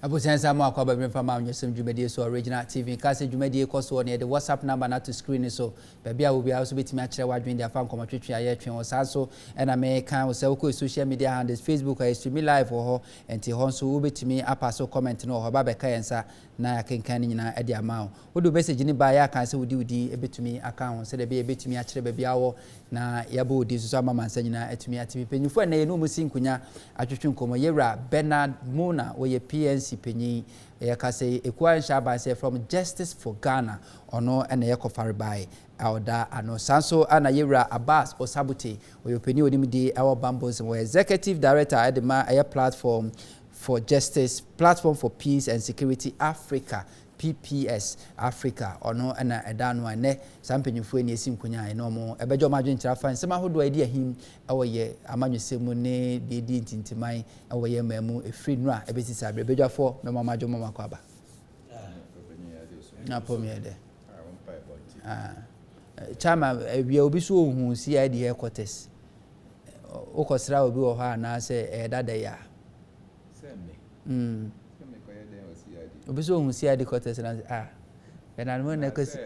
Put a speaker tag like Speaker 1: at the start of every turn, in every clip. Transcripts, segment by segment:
Speaker 1: Abusensa mo akwa ba from Amanyosem dwumadi so original TV kase dwumadi koso ne the WhatsApp number na to screen so baabi a wo bia so betimi a kire wadwen dia fa nkomatwetwe aye twen wo sa so na me kan wo se wo social media handles Facebook I stream live ho enti ho so wo betimi apaso comment no ho ba be kan yensa na akenkan nyina e dia ma wo do message ni ba ya kan se wudi e betimi aka ho se de be betimi a kire baabi awo na yabo odi so ama mansa nyina etimi atimi penyufo na ye no musi nkunya atwetwe nkomo yewra Bernard Mona wo ye PNC penyi yakase ekwan shaba say from Justice for Ghana ono ene yakofare by awda ano sanso ana yewra Abbas Osabute oyopeni onimdi ewo bambos wo executive director edema aye platform for justice, platform for peace and security Africa, PPS Africa ono ana edano ane sampenyufo eni esinkunya eno mo ebejo madwen kirafa nsema hodo edi ahim ewo ye amanyosem ne dedi ntintimai ewo ye mamu efri nu a ebesisi abre ebejafo memo majo mama kwaba na pomiede chama ewia obi so ohun CID headquarters okosra obi wo ha na se dada ya obi so ohun CID headquarters na Bernard Mona kosi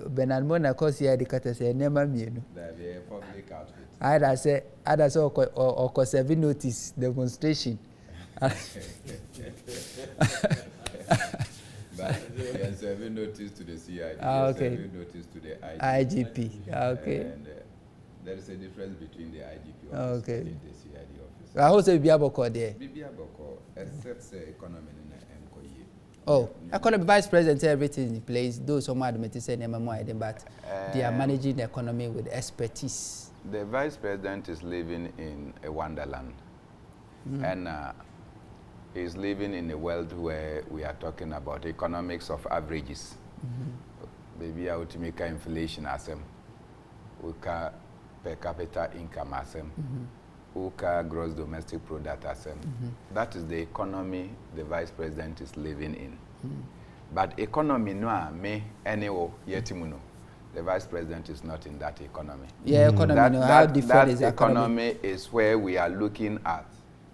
Speaker 1: Bernard Mona kosi CID headquarters enema mienu ada se oko 7 notice demonstration
Speaker 2: But serving notice to the CID,
Speaker 1: okay.
Speaker 2: Serving notice to the
Speaker 1: IGP. Okay.
Speaker 2: And there is a difference between the IGP office and the CID office.
Speaker 1: I hope so. Biaboko there.
Speaker 2: Biaboko, except the economy in MKE.
Speaker 1: Oh, economy vice president, everything in place. Those some admit say MMO, but they are managing the economy with expertise.
Speaker 2: The vice president is living in a wonderland, and is living in a world where we are talking about economics of averages. Maybe I would make inflation as them, per capita income as them, gross domestic product as them. That is the economy the vice president is living in. But economy no me anyway yetimuno. The vice president is not in that economy.
Speaker 1: Yeah, economy. How different is
Speaker 2: that economy is where we are looking at.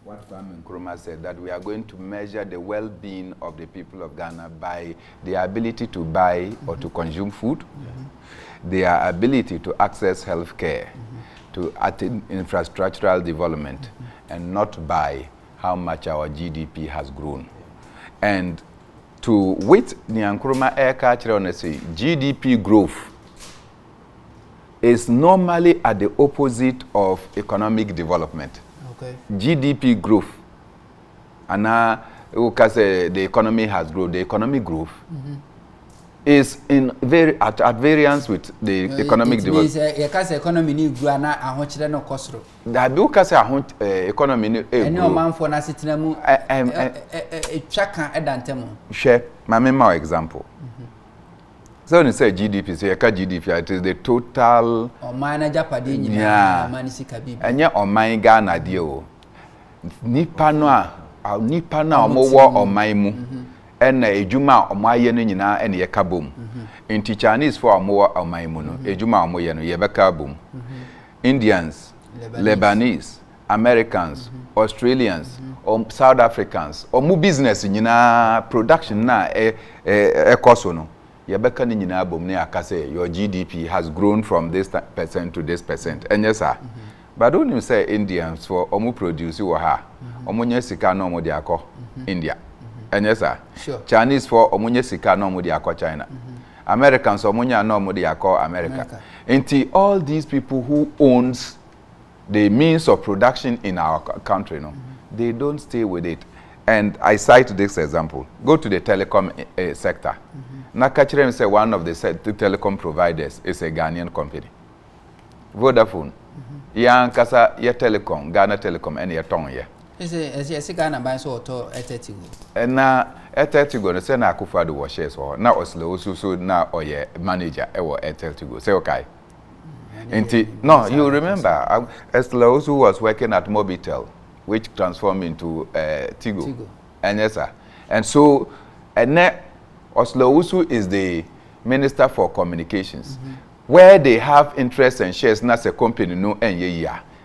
Speaker 2: What Kwame Nkrumah said, that we are going to measure the well-being of the people of Ghana by their ability to buy or to consume food, their ability to access health care, to attain infrastructural development, and not by how much our GDP has grown. And to with Nkrumah air culture on GDP growth is normally at the opposite of economic development.
Speaker 1: Okay.
Speaker 2: GDP growth, and now the economy has grown. The economic growth is in at variance with the economic development.
Speaker 1: Because economy ni grow na ahochire no kosoro.
Speaker 2: That because economy ni grow.
Speaker 1: Any man for na sitina mu twaka edantemo.
Speaker 2: Share my example. So when you say GDP, so you can GDP, it is the total.
Speaker 1: Omana Japadi nyina mani sikabibi.
Speaker 2: Enya omai Ghana dio. Nipa na omowo omai mu. Ena ejuma omaye no nyina ene ye kabom. Inti Chinese for omowo omai mu no, ejuma omoye no ye beka bom. Indians, Lebanese, Americans, Australians, South Africans, omu business nyina production na ekoso no. Yabeka ni nyina bom ne akase your GDP has grown from this percent to this percent. And yes sir. But when you say Indians for omu produce wo ha, omu nye sika no omu de akọ India. And yes sir.
Speaker 1: Sure.
Speaker 2: Chinese for omu nye sika no omu de akọ China. Americans omu nya no omu de akọ America. Until all these people who owns the means of production in our country no, they don't stay with it. And I cite this example. Go to the telecom sector. Nakachirem say one of the telecom providers is a Ghanaian company. Vodafone. Yan kasa ye telecom, Ghana Telecom and ye tong ye.
Speaker 1: Is Ghana buy so to etetigo.
Speaker 2: And na etetigo no say na Akufo-Addo wo shares or na Oslo so na oye manager e wo etetigo. Say okay. No, you remember Oslo was working at Mobitel, which transformed into Tigo. And yes sir. And so Oslo Usu is the Minister for Communications, where they have interest and shares, not a company, no, and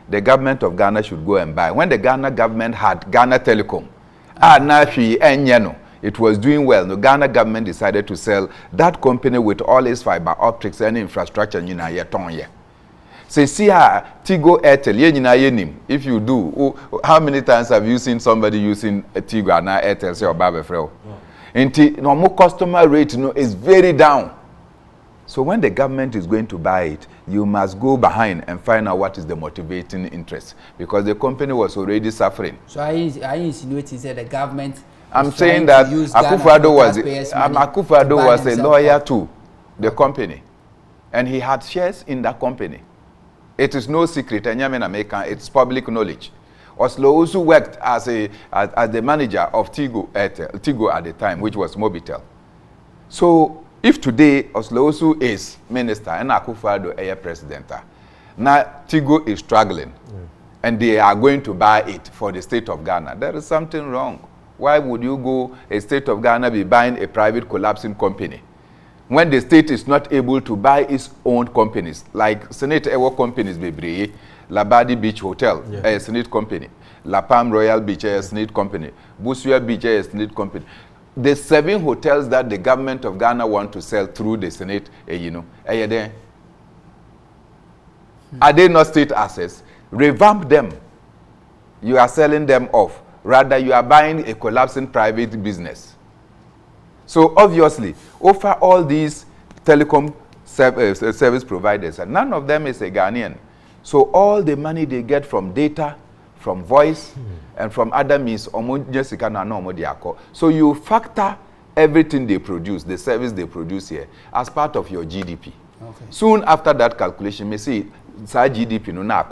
Speaker 2: the government of Ghana should go and buy. When the Ghana government had Ghana Telecom, Nafi Enyano. It was doing well. The Ghana government decided to sell that company with all its fiber optics and infrastructure in Yetonye. Say, see how Tigo Airtel, yenim. If you do, how many times have you seen somebody using a Tigo and Airtel, say, or Babefrel? And normal customer rate is very down. So when the government is going to buy it, you must go behind and find out what is the motivating interest. Because the company was already suffering.
Speaker 1: So I insinuating that the government...
Speaker 2: I'm saying that Akufo-Addo was a lawyer to the company, and he had shares in that company. It is no secret, and it's public knowledge. Oslo also worked as the manager of Tigo at the time, which was Mobitel. So if today Oslo also is minister and Akufo-Addo is president, now Tigo is struggling, and they are going to buy it for the state of Ghana. There is something wrong. Why would you go, a state of Ghana, be buying a private collapsing company when the state is not able to buy its own companies? Like Senate Ewo companies, Bebre, Labadi Beach Hotel, a Senate company. La Palm Royal Beach, a Senate company. Busua Beach, a Senate company. The 7 hotels that the government of Ghana want to sell through the Senate, are they not state assets? Revamp them. You are selling them off. Rather, you are buying a collapsing private business. So obviously, over all these telecom service providers, and none of them is a Ghanaian. So all the money they get from data, from voice, and from other means, so you factor everything they produce, the service they produce here, as part of your GDP. Okay. Soon after that calculation, you may see, GDP no na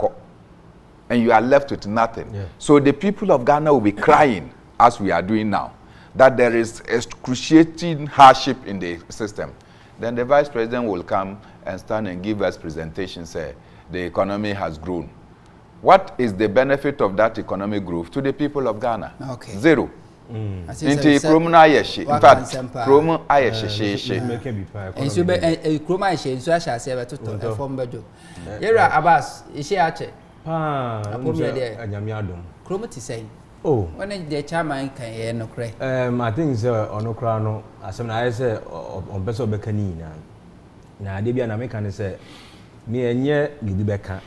Speaker 2: and you are left with nothing. Yeah. So the people of Ghana will be crying, as we are doing now, that there is excruciating hardship in the system. Then the vice president will come and stand and give us presentations, say, the economy has grown. What is the benefit of that economic growth to the people of Ghana? Okay. Zero. In fact, promo ayeshe.
Speaker 1: And so promo ayeshe, so I shall say about to form bejo. Yera Abbas, is oh, when the chairman can no cray.
Speaker 3: I think on Okrano, as I say, on Beso Becanina. Now, Debian American say, me and ye, Lidibeka,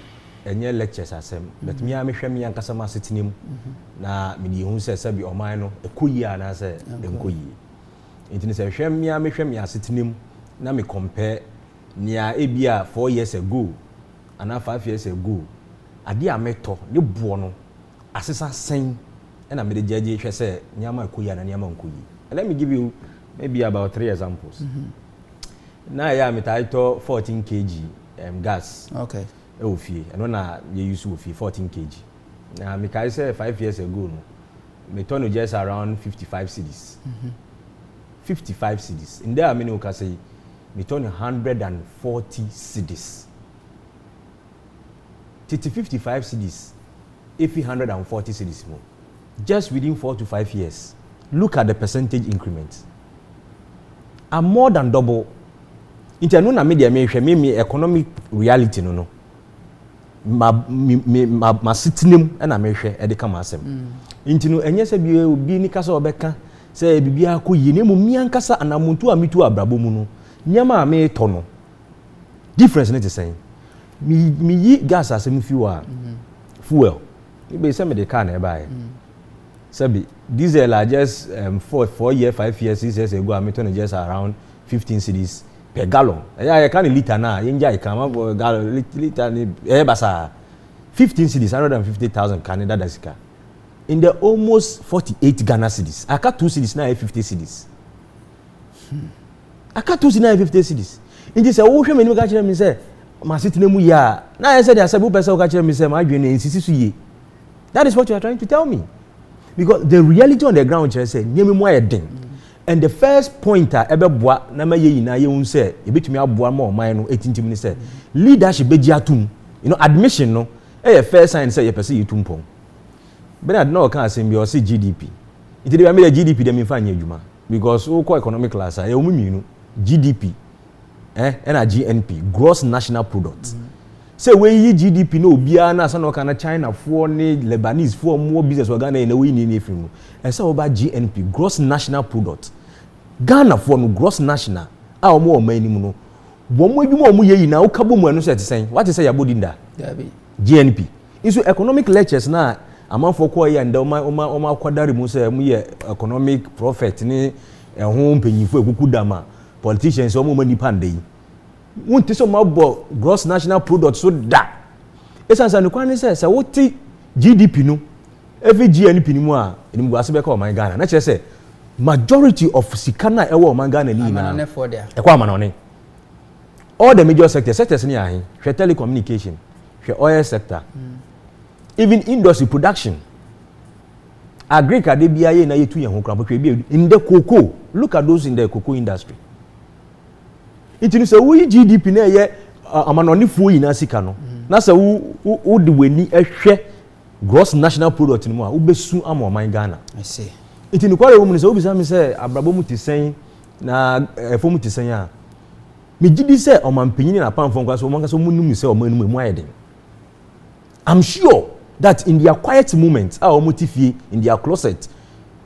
Speaker 3: and ye lectures as him, but me, I'm a Shemi and Casama sitting him. Now, me, who says, Sabi or mine, a Kuya, and I say, then Kuyi. It is a Shemi, I'm a Shemi sitting him. Now, me compare near Abia 4 years ago, and now 5 years ago. Adi ameto ne buono asesa sen na me de jeje say nyama akuya na nyama nkuyi. Let me give you maybe about 3 examples. Now ya me taito 14 kg gas. Okay. E ofie. And na you use ofie 14 kg. Now me kai say 5 years ago no. Me turn just around 55 cedis. 55 cedis. In there I mean you say me turn 140 cedis. 55 cedis, if 140 cedis more, just within 4 to 5 years. Look at the percentage increments. I'm more than double. Internet media me economic reality no. Ma sitting and I may share edika masem. Intino enye se bi ni kasa obeka se bibia ko yine mu mi ankasa anamuntu amitu abrabo mu no. Nyama me tono. Difference net is saying. Me yi gas asem fuel. You be say me the car na buy. Sabi diesel are just 4 years, 5 years, 6 years ago I'm turn just around 15 cedis per gallon. Yeah, can liter na yenja come gallon liter ni basa 15 cedis 150,000 Canada dasika. In the almost 48 Ghana cedis. I got 2 cedis na 50 cedis. I got 2 cedis na 50 cedis. In this wo hwe me ni ka me say ma sitine mu ya na I said asabu person ka kire me say ma adwene nsisi so ye. That is what you are trying to tell me. Because the reality on the ground just say nyemi mo ayedin. And the first pointer ebeboa na ma ye yina ye hun say e betumi aboa ma oman no etintim ni say leadership beji atum. You know admission no e first sign say ye person yitum pon. Bernard no can say be o say GDP. It dey be GDP dem infa nya adwuma because we call economic class e omuminu GDP and a GNP, gross national product. say we GDP no bia na so no kana China for ni Lebanese for more business we Ghana na we ni film and say about GNP gross national product Ghana for no gross national a omo omani mu no wo mo adwuma omo ye yi na wo kabo mu anu se tesen what is say yabodinda GNP iso economic lectures na amanfo ko ye nda oma akwadare mu say mu ye economic prophet ni ehun panyifo ekuku dama politicians omo mani pande won't so mabo gross national product so da esansa no kwan say woti GDP no every GNP ni mu a enim go asebe ka o man Ghana na kire say majority of sikana ewo o man Ghana ni na ekwa amanone all the major sectors ni ahin hwe telecommunication hwe oil sector even industry production agriculture bia ye na yetu ye ho kran hwe bia in the cocoa look at those in the cocoa industry it is a we GDP na ye amanone fu yi na sika no na say wo de weni ehwe gross national product ni mu a wo besu ama o man Ghana I see it in kware wo mu say wo bisa me say abrabo mu tisen na efo mu tisen a me gidi say o man panyin na pamfo kwa so mo nka so mu num say o man mu ayeden I'm sure that in their quiet moments our motifie in their closet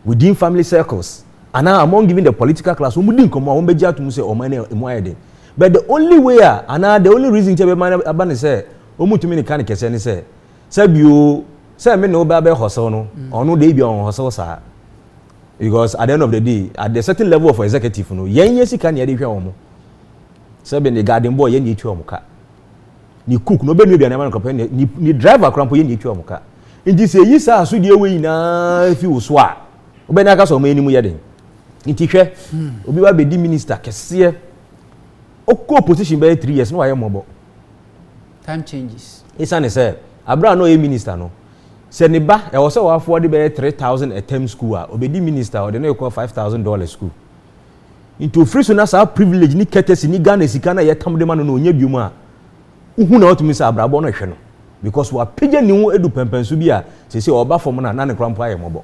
Speaker 3: within family circles and now among giving the political class we mudin komo won beji atum say o man mu ayeden but the only way and the only reason to be man abane say o mutumi ne kan kese ne say sabio say me no ba be hustle no ono dey bi on hustle sa because at the end of the day at the certain level of executive no yen sika ne dey hwe omo sabe ne garden boy yen etu omo ka ni cook no be no bia na man company ni driver krampo yen etu omo ka nti se yi sa so de we na fi wo so a obe na aka so ma enimu yeden nti hwe obi ba be di minister kese okko position be 3 years no wa ye mobo
Speaker 1: time changes
Speaker 3: isa ne say abra no ye minister no se ne ba e wo se wa afford be 3000 a term school a obedi minister o de no equal $5,000 school into free so na sa privilege ni courtesy ni Ghana sika na ye tam de ma no onya biom a uhu na otumi sa abrabo no hwe no because wa page ni hu edu pempensu bi a se oba form na ne krampo aye mobo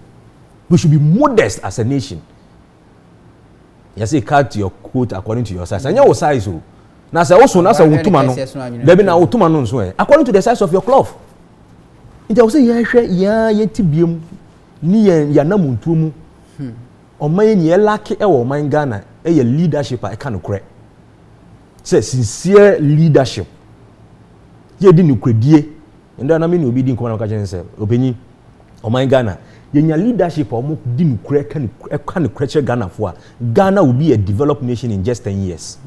Speaker 3: we should be modest as a nation you say cut your coat according to your size anya wo size o na say wo so na say wotuma no debi na wotuma no nso according to the size of your cloth nti I say ya hwe ya yetibiem ni ya namuntu mu oman ni elake e wo man Ghana e ye leadership a e kan kure say sincere leadership ye di ni kredie ndo na me ni obi di nko na ka chen say openyi oman Ghana yenya leadership omo di ni kure kan kure Ghana fo a Ghana will be a developed nation in just 10 years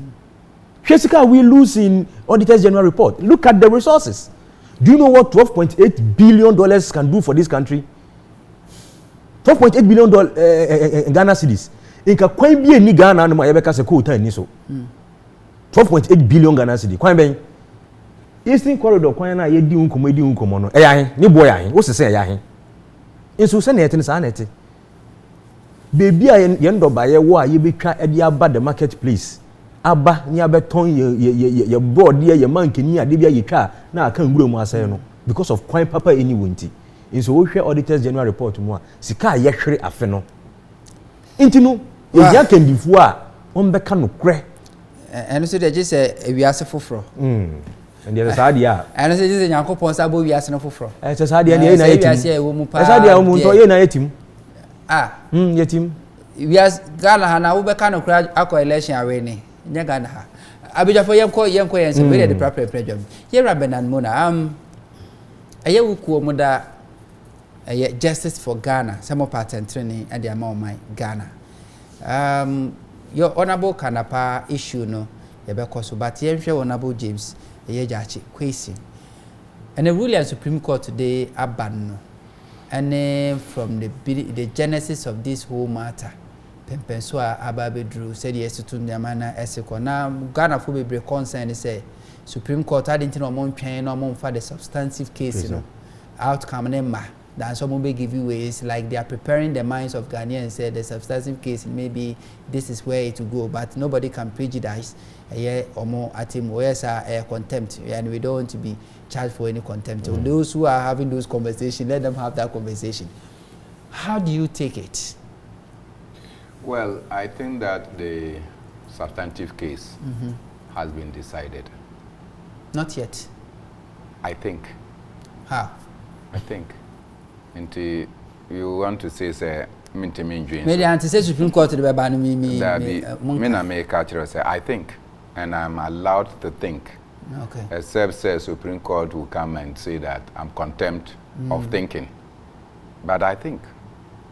Speaker 3: Jessica, we lose in Auditor's General Report. Look at the resources. Do you know what $12.8 billion can do for this country? $12.8 billion Ghana cedis. Inka kwan bi ni Ghana no ma yebeka se ko tan ni so. 12.8 billion Ghana cedis. Kwan ben. Eastern Corridor kwan na ye di unkomo no. Eya ni boy ahin. Wo sese eya ahin. Inso se na yete ni sa na yete. Baby a ye ndo ba ye wo a ye betwa e dia ba the marketplace. Aba ni abeton ye board ye mankeni ade bia yetwa na aka ngure mu asay no because of kwan papa eni wonti inso wo hwe Auditors General Report mu a sika ye hwere afe no enti no eya kandifu a won beka no kre
Speaker 1: eno so de je se ewiase foforo
Speaker 3: and there sa dia
Speaker 1: eno so je se Nyankopon sa bo wiase no foforo
Speaker 3: se sa dia ne na yetim
Speaker 1: wiase e wo mu pa
Speaker 3: sa dia wo mu to ye na yetim yetim
Speaker 1: wiase Ghana ha na wo beka no kre akọ election awe ni Nyagana ha abijafo yenko yense we dey prepare job ye rabenan mona aye wuku omuda aye justice for Ghana some pattern training and the amount my Ghana your honorable kanapa issue no ye be koso but ye hwe honorable James ye jachi kwesi and the ruling Supreme Court today aban no and from the genesis of this whole matter pempenso ababedru said yes to nyamana eseko na Ghana for be concern say Supreme Court hadn't no mon twen no mon for the substantive case no outcome ne ma then some be give you ways like they are preparing the minds of Ghanaians say the substantive case maybe this is where it will go but nobody can prejudice omo atim where contempt and we don't want to be charged for any contempt those who are having those conversations let them have that conversation. How do you take it?
Speaker 2: Well, I think that the substantive case has been decided.
Speaker 1: Not yet.
Speaker 2: I think.
Speaker 1: How?
Speaker 2: I think. Until you want to say,
Speaker 1: maybe anti say Supreme Court the ban
Speaker 2: me culture say I think, and I'm allowed to think.
Speaker 1: Okay.
Speaker 2: Except say Supreme Court will come and say that I'm contempt of thinking. But I think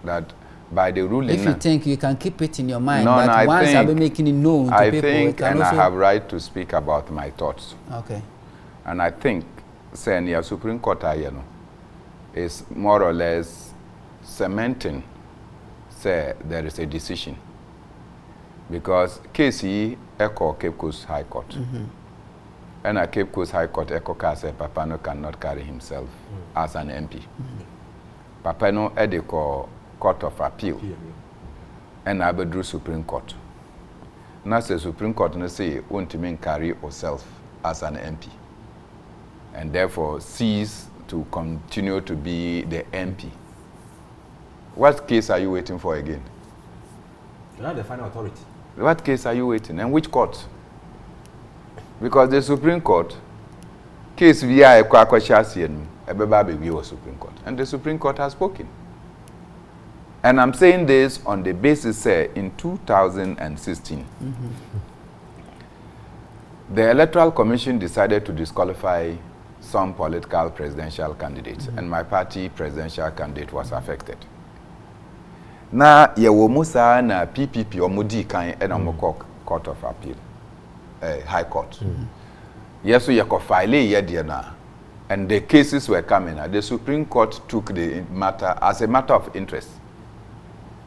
Speaker 2: that by the ruling,
Speaker 1: if you think you can keep it in your mind,
Speaker 2: no,
Speaker 1: but
Speaker 2: no,
Speaker 1: once I'll be making it known to people,
Speaker 2: think, and I have right to speak about my thoughts.
Speaker 1: Okay.
Speaker 2: And I think saying your Supreme Court is more or less cementing say there is a decision, because KC echo Cape Coast High Court, and a Cape Coast High Court echo say Papano cannot carry himself as an MP. Papano ediko Court of Appeal, and I drew Supreme Court. Now the Supreme Court no say won't mean carry yourself as an MP, and therefore cease to continue to be the MP. What case are you waiting for again?
Speaker 3: You're not the final authority.
Speaker 2: What case are you waiting, and which court? Because the Supreme Court case we are a Supreme Court, and the Supreme Court has spoken. And I'm saying this on the basis say in 2016, the Electoral Commission decided to disqualify some political presidential candidates, and my party presidential candidate was affected. Na yewo musa na PPP omudi kan e na Court of Appeal, High Court. Yes, so you could file na, and the cases were coming. The Supreme Court took the matter as a matter of interest.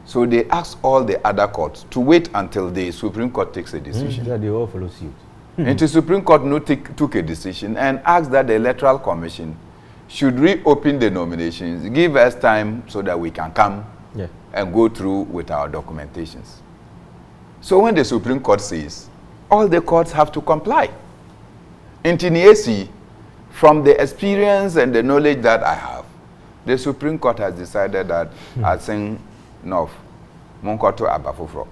Speaker 2: So they asked all the other courts to wait until the Supreme Court takes a decision.
Speaker 3: Yeah, they all follow suit.
Speaker 2: And the Supreme Court took a decision and asked that the Electoral Commission should reopen the nominations, give us time so that we can come and go through with our documentations. So when the Supreme Court says, all the courts have to comply. In TNAC, from the experience and the knowledge that I have, the Supreme Court has decided that Assin North Monkoto Abafufro.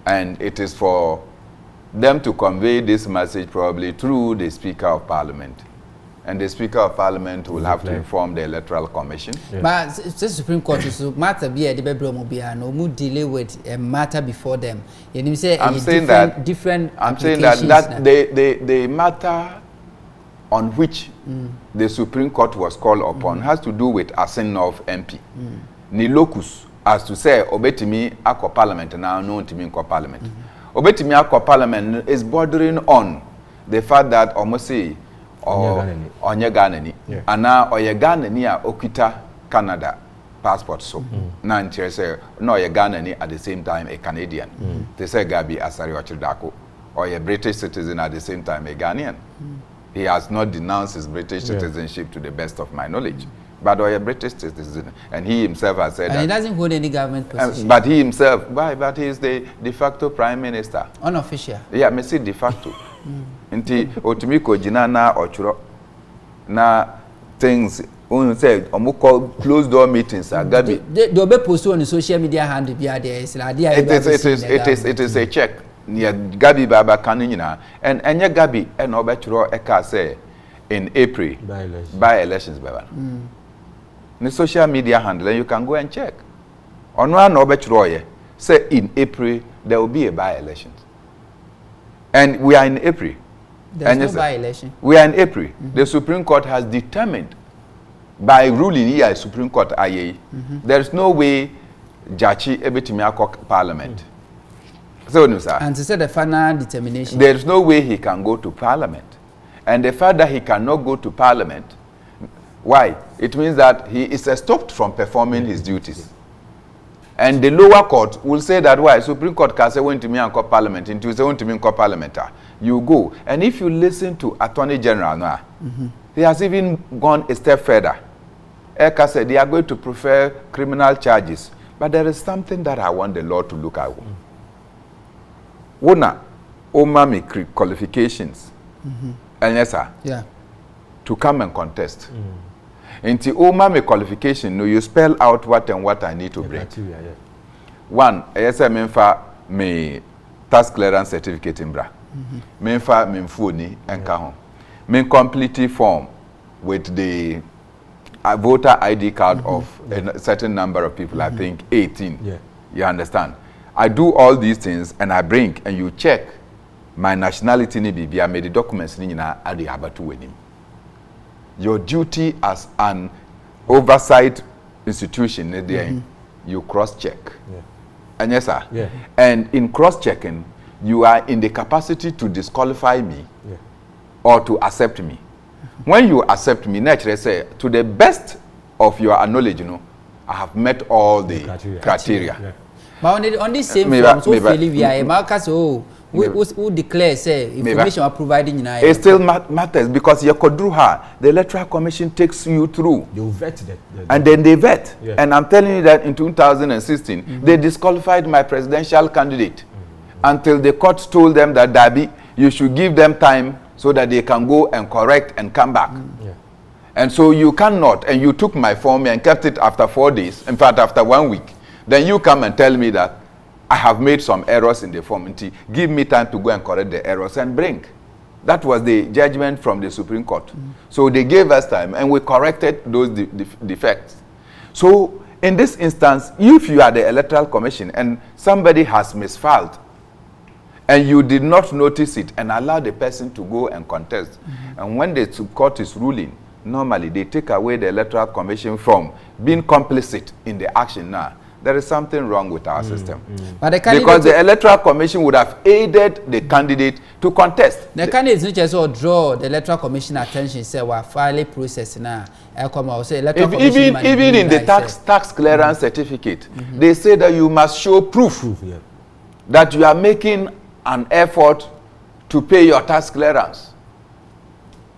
Speaker 2: And it is for them to convey this message probably through the Speaker of Parliament. And the Speaker of Parliament will have to inform the Electoral Commission.
Speaker 1: But the Supreme Court is matter be a no mu delay with a matter before them. I'm saying that
Speaker 2: the matter on which the Supreme Court was called upon has to do with Assin North MP. Ni locus, as to say, obetimi akwa Parliament now known to me in Parliament. Obetimi akwa Parliament is bordering on the fact that almost say onye Ghanani, ana oye Ghanani a okita Canada passport so. Na nche say no oye Ghanani at the same time a Canadian. They say Gabi Asari Ochidako, or a British citizen at the same time a Ghanaian. He has not denounced his British citizenship to the best of my knowledge. But or a British citizen, and he himself has said
Speaker 1: and
Speaker 2: that
Speaker 1: he doesn't hold any government position.
Speaker 2: But he himself, but he is the de facto prime minister.
Speaker 1: Unofficial.
Speaker 2: Yeah, me say de facto. Nti otumiko jina na ochuro na things when say call closed door meetings Gabi
Speaker 1: they be post on the social media handle there is
Speaker 2: it is a check near Gabi baba kanina and enye Gabi and obechuro eka say in April by elections baba the social media handle and you can go and check on one obechuro say in April there will be a by elections. And we are in April.
Speaker 1: There's no by-election.
Speaker 2: We are in April. The Supreme Court has determined by ruling here, Supreme Court IA, there is no way Jachi Ebetimiako Parliament. So, no, sir.
Speaker 1: And to say the final determination.
Speaker 2: There is no way he can go to Parliament. And the fact that he cannot go to Parliament, why? It means that he is stopped from performing his duties. And the lower court will say that why Supreme Court can say when to me and call Parliament into say when to me and call Parliament, you go. And if you listen to Attorney General now, he has even gone a step further. Eka said they are going to prefer criminal charges, but there is something that I want the law to look at. Wona omami qualifications, and yes sir, to come and contest. Into my qualification, no, you spell out what and what I need to bring. One, yes, I mean for me tax clearance certificate in bra. Me for me phone and home. Me complete form with the voter ID card of a certain number of people, I think 18.
Speaker 3: Yeah.
Speaker 2: You understand? I do all these things and I bring and you check my nationality ni bibi I made the documents ni na ade abatu wenim. Your duty as an oversight institution there, you cross check.
Speaker 3: Yeah.
Speaker 2: And yes sir.
Speaker 3: Yeah.
Speaker 2: And in cross checking you are in the capacity to disqualify me or to accept me. When you accept me, naturally say to the best of your knowledge, you know, I have met all the criteria.
Speaker 3: Yeah.
Speaker 1: But on this same form, so freely we are Marcus, who declare say information are providing in
Speaker 2: it still matters because you could do her. The electoral commission takes you through.
Speaker 3: You vet it.
Speaker 2: And then they vet. Yeah. And I'm telling you that in 2016, they disqualified my presidential candidate until the court told them that Dabi, you should give them time so that they can go and correct and come back.
Speaker 3: Yeah.
Speaker 2: And so you cannot, and you took my form and kept it after 4 days, in fact after 1 week. Then you come and tell me that I have made some errors in the form. And give me time to go and correct the errors and bring. That was the judgment from the Supreme Court. So they gave us time and we corrected those defects. So in this instance, if you are the Electoral Commission and somebody has misfiled, and you did not notice it and allow the person to go and contest. And when the court is ruling, normally they take away the Electoral Commission from being complicit in the action now. There is something wrong with our system.
Speaker 1: But
Speaker 2: because the Electoral Commission would have aided the candidate to contest.
Speaker 1: The candidates need to draw the Electoral Commission attention, say, we're filing process now.
Speaker 2: Even in the tax clearance certificate, they say that you must show proof that you are making an effort to pay your tax clearance.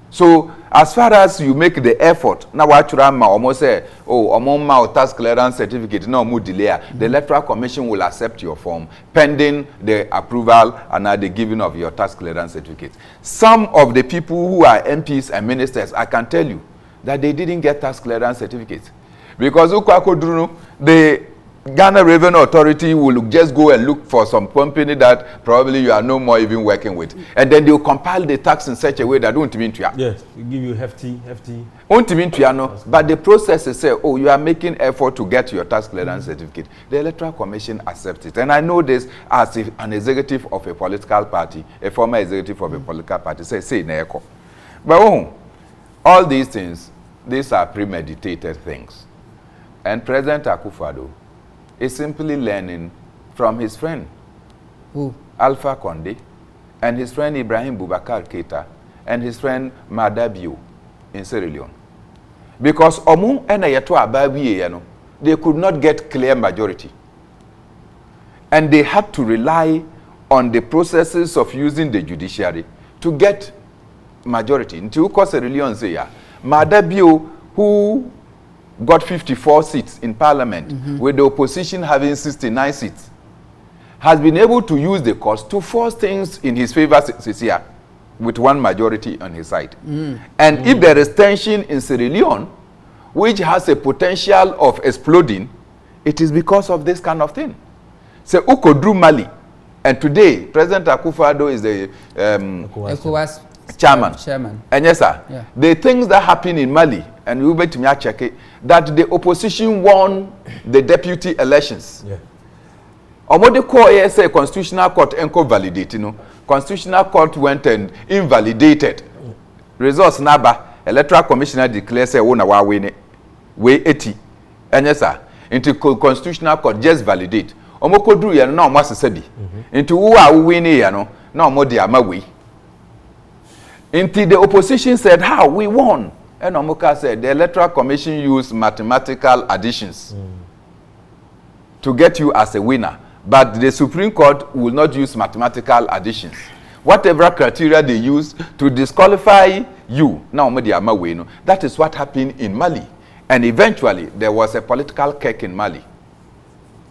Speaker 2: So as far as you make the effort, now what you almost say, oh, my tax clearance certificate, no more delay. The Electoral Commission will accept your form pending the approval and the giving of your tax clearance certificate. Some of the people who are MPs and ministers, I can tell you that they didn't get tax clearance certificates because the Ghana Revenue Authority will just go and look for some company that probably you are no more even working with. And then they will compile the tax in such a way that don't mean to you.
Speaker 3: Yes, they give you hefty.
Speaker 2: Won't mean to you, no. But the process is say, oh, you are making effort to get your tax clearance certificate. The Electoral Commission accepts it. And I know this as if an executive of a political party, a former executive of a political party, say, Neko. But all these things, these are premeditated things. And President Akufo-Addo is simply learning from his friend, Alpha Condé, and his friend Ibrahim Boubacar Keita, and his friend Madabio in Sierra Leone. Because they could not get clear majority. And they had to rely on the processes of using the judiciary to get majority. Until Sierra Leone say, Madabio, who got 54 seats in parliament, with the opposition having 69 seats, has been able to use the courts to force things in his favor this year, with one majority on his side. And if there is tension in Sierra Leone, which has a potential of exploding, it is because of this kind of thing. So Ukodru Mali, and today President Akufo-Addo is the
Speaker 1: ECOWAS chairman. And
Speaker 2: yes, sir, the things that happen in Mali, and we wait to check it, that the opposition won the deputy elections. Omode ko say Constitutional Court enko validate, Constitutional Court went and invalidated. Results naba, Electoral Commissioner declares say wona wa win we 80. And yes, sir, into Constitutional Court just validate. Omoko dru ya na omo asesabi. Into wo a win ya no, na omo de ama we. Until the opposition said, how? We won. And Omoka said, the Electoral Commission used mathematical additions to get you as a winner. But the Supreme Court will not use mathematical additions. Whatever criteria they use to disqualify you, now that is what happened in Mali. And eventually, there was a political cake in Mali.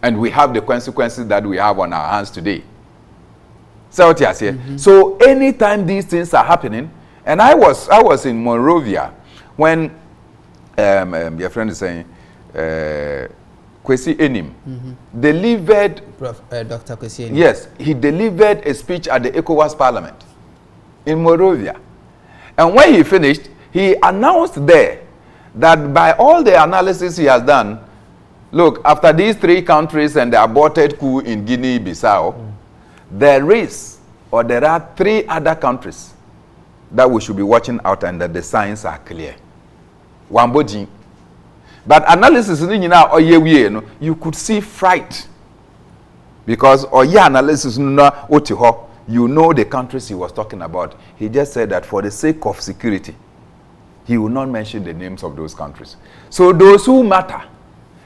Speaker 2: And we have the consequences that we have on our hands today. So what you say? So anytime these things are happening, and I was in Monrovia when your friend is saying Kwesi Enim delivered
Speaker 1: Dr. Kwesi Enim.
Speaker 2: Yes, he delivered a speech at the ECOWAS Parliament in Monrovia, and when he finished, he announced there that by all the analysis he has done, look, after these 3 countries and the aborted coup in Guinea-Bissau, there are 3 other countries that we should be watching out and that the signs are clear. Wamboji. But analysis you could see fright. Because analysis you know the countries he was talking about. He just said that for the sake of security, he will not mention the names of those countries. So those who matter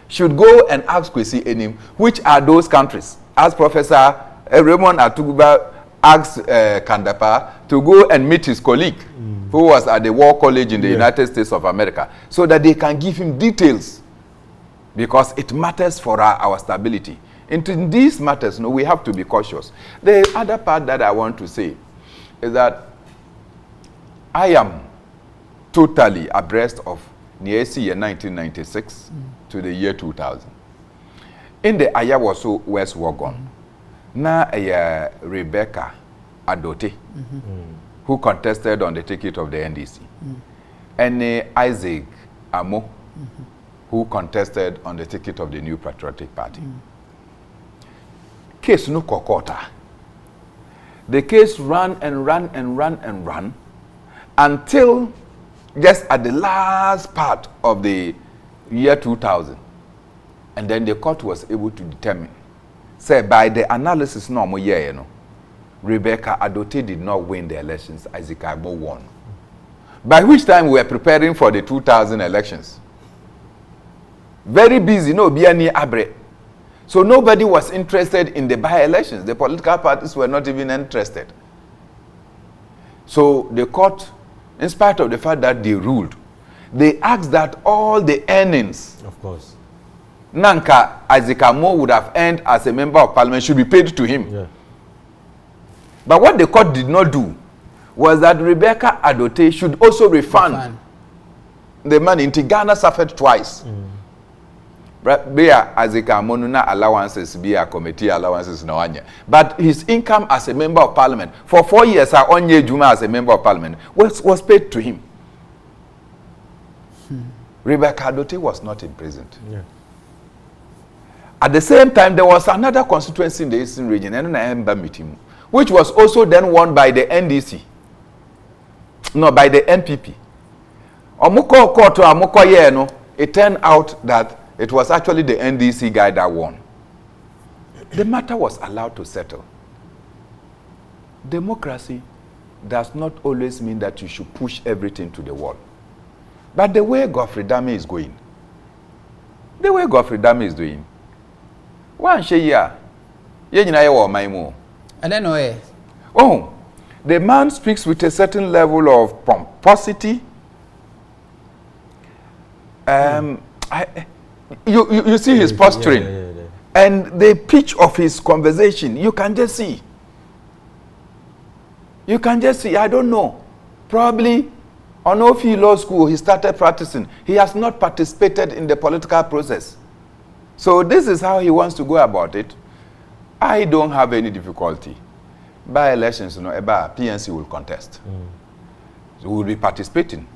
Speaker 2: should go and ask Kwesi Enim, which are those countries? As Professor Raymond Atuguba asked Kandapa to go and meet his colleague who was at the War College in the United States of America, so that they can give him details, because it matters for our stability. In these matters, we have to be cautious. The other part that I want to say is that I am totally abreast of the year 1996 to the year 2000. In the Ayawaso West Wagon, na Rebecca Adote, who contested on the ticket of the NDC, and Isaac Amo, who contested on the ticket of the New Patriotic Party. Case no kokota. The case ran until just at the last part of the year 2000. And then the court was able to determine, say by the analysis Rebecca Adote did not win the elections, Isaac Amo won. By which time we were preparing for the 2000 elections. Very busy, no biani abre. So nobody was interested in the by-elections. The political parties were not even interested. So the court, in spite of the fact that they ruled, they asked that all the earnings,
Speaker 3: of course,
Speaker 2: Nanka Isaac Amo would have earned as a member of parliament should be paid to him.
Speaker 3: Yeah.
Speaker 2: But what the court did not do was that Rebecca Adote should also refund the money. Into Ghana suffered twice. Be Isaac Amo na allowances, be a committee allowances no anya. But his income as a member of parliament for 4 years, Onye Juma as a member of parliament was paid to him. Rebecca Adote was not imprisoned.
Speaker 3: Yeah.
Speaker 2: At the same time, there was another constituency in the Eastern region, which was also then won by the NDC. No, by the NPP. It turned out that it was actually the NDC guy that won. The matter was allowed to settle. Democracy does not always mean that you should push everything to the wall. But the way Godfrey Dame is going, one year,
Speaker 1: I don't know.
Speaker 2: Oh, the man speaks with a certain level of pomposity. You see his posturing, and the pitch of his conversation. You can just see. I don't know. Probably on Ofi Law School, he started practicing. He has not participated in the political process. So this is how he wants to go about it. I don't have any difficulty. By elections, PNC will contest. So we will be participating.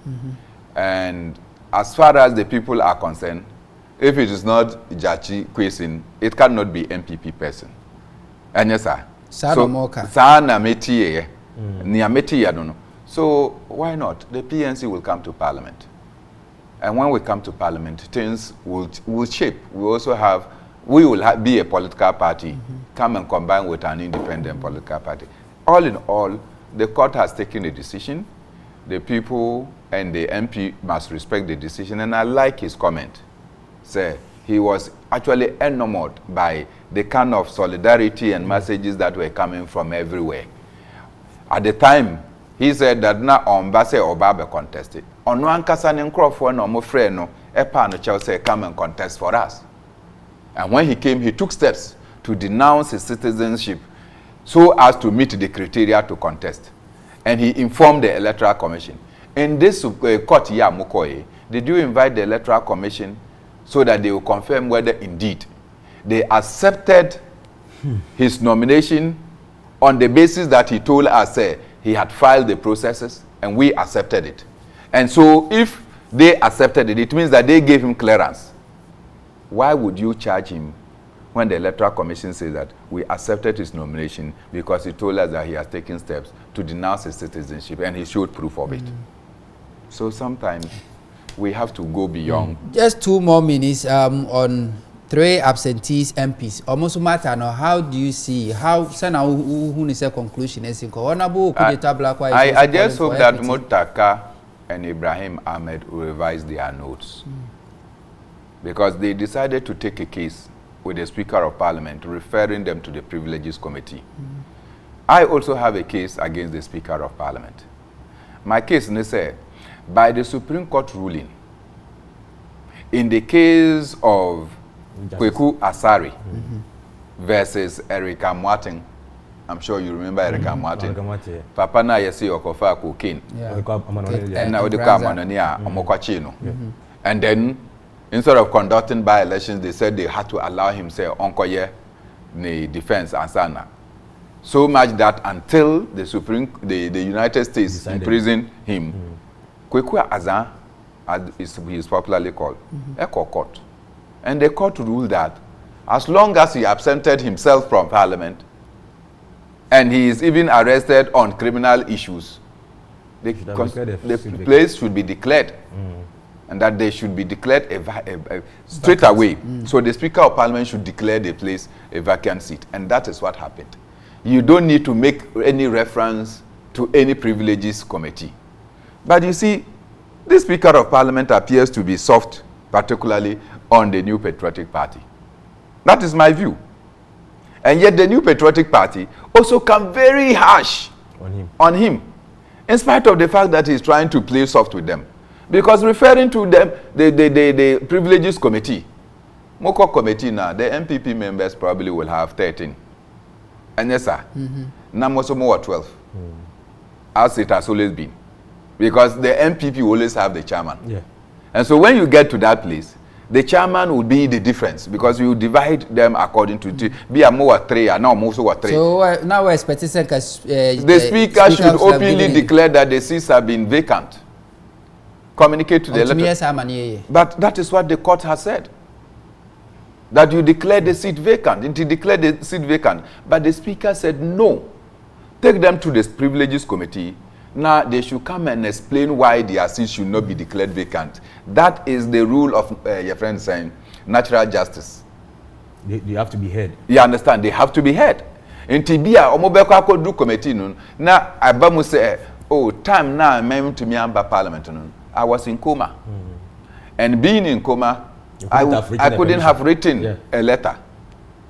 Speaker 2: And as far as the people are concerned, if it is not Jachi Kwesin, it cannot be MPP person. And yes, sir. So why not? The PNC will come to parliament. And when we come to parliament, things will shape. We will be a political party, come and combine with an independent political party. All in all, the court has taken a decision. The people and the MP must respect the decision, and I like his comment. Say, he was actually enamored by the kind of solidarity and messages that were coming from everywhere. At the time, he said that na Ombase Obabe contested. On one Kasan Crawford no Mofreno, Epa no Chelsea come and contest for us. And when he came, he took steps to denounce his citizenship so as to meet the criteria to contest. And he informed the Electoral Commission. In this court here, Mukoye, did you invite the Electoral Commission so that they will confirm whether indeed they accepted his nomination on the basis that he told us he had filed the processes and we accepted it? And so if they accepted it, it means that they gave him clearance. Why would you charge him when the Electoral Commission says that we accepted his nomination because he told us that he has taken steps to denounce his citizenship and he showed proof of it? So sometimes we have to go beyond.
Speaker 1: Just 2 more minutes on 3 absentees MPs. Almost matter now. How do you see how who is a conclusion? I just
Speaker 2: hope that Mutaka and Ibrahim Ahmed will revise their notes because they decided to take a case with the Speaker of Parliament, referring them to the Privileges Committee. I also have a case against the Speaker of Parliament. My case is said by the Supreme Court ruling in the case of Kweku Asari versus Erika Martin. I'm sure you remember Erika Martin. Papa na yesi okofa cocaine. And now they come on Omokwachino. And then instead of conducting by-elections, they said they had to allow him say onkoye the defense ansana. So much that until the the United States imprisoned him, Kweku Azan, as he is popularly called, Echo Court. And the court ruled that as long as he absented himself from Parliament and he is even arrested on criminal issues, the place should be declared. And that they should be declared straight away. So the Speaker of Parliament should declare the place a vacant seat. And that is what happened. You don't need to make any reference to any privileges committee. But you see, the Speaker of Parliament appears to be soft, particularly on the New Patriotic Party. That is my view. And yet the New Patriotic Party also come very harsh on him, in spite of the fact that he's trying to play soft with them. Because referring to them, the Privileges Committee, Moko Committee now, the MPP members probably will have 13. And yes, sir, Namosomo 12, as it has always been. Because the MPP will always have the chairman. Yeah. And so when you get to that place, the chairman will be the difference because you divide them according to be a more 3 and now also 3.
Speaker 1: So now we're expecting the
Speaker 2: Speaker should openly declare that the seats have been vacant. Communicate to the electorate. But that is what the court has said. That you declare the seat vacant. It declared the seat vacant. But the Speaker said no. Take them to the Privileges Committee. Now they should come and explain why their seat should not be declared vacant. That is the rule of your friend saying natural justice.
Speaker 3: They have to be heard.
Speaker 2: You understand? They have to be heard. In Tibia, Omobeko Akodu Committee nun. Now Abamu say, oh, time now I'm to me amba Parliament nun. I was in coma. And being in coma, I couldn't have written a letter.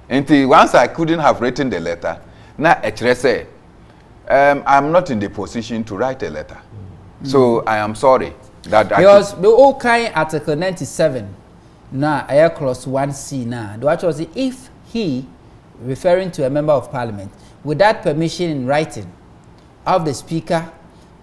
Speaker 2: Until once I couldn't have written the letter, now say, I'm not in the position to write a letter. So I am sorry that
Speaker 1: because the old kind Article 97 now air clause 1C now the what was it, if he referring to a member of Parliament without permission in writing of the Speaker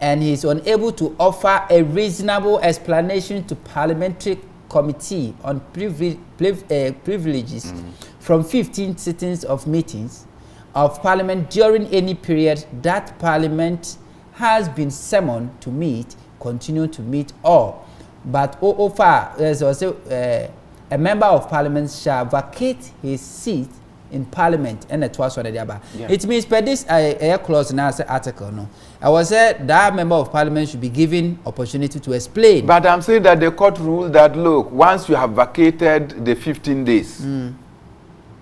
Speaker 1: and he is unable to offer a reasonable explanation to Parliamentary Committee on privileges from 15 sittings of meetings of Parliament during any period that Parliament has been summoned to meet, continue to meet, or but far there's also a member of Parliament shall vacate his seat in Parliament and it was one of the other. It means per this clause in our article, no. I was said that member of Parliament should be given opportunity to explain.
Speaker 2: But I'm saying that the court ruled that look, once you have vacated the 15 days,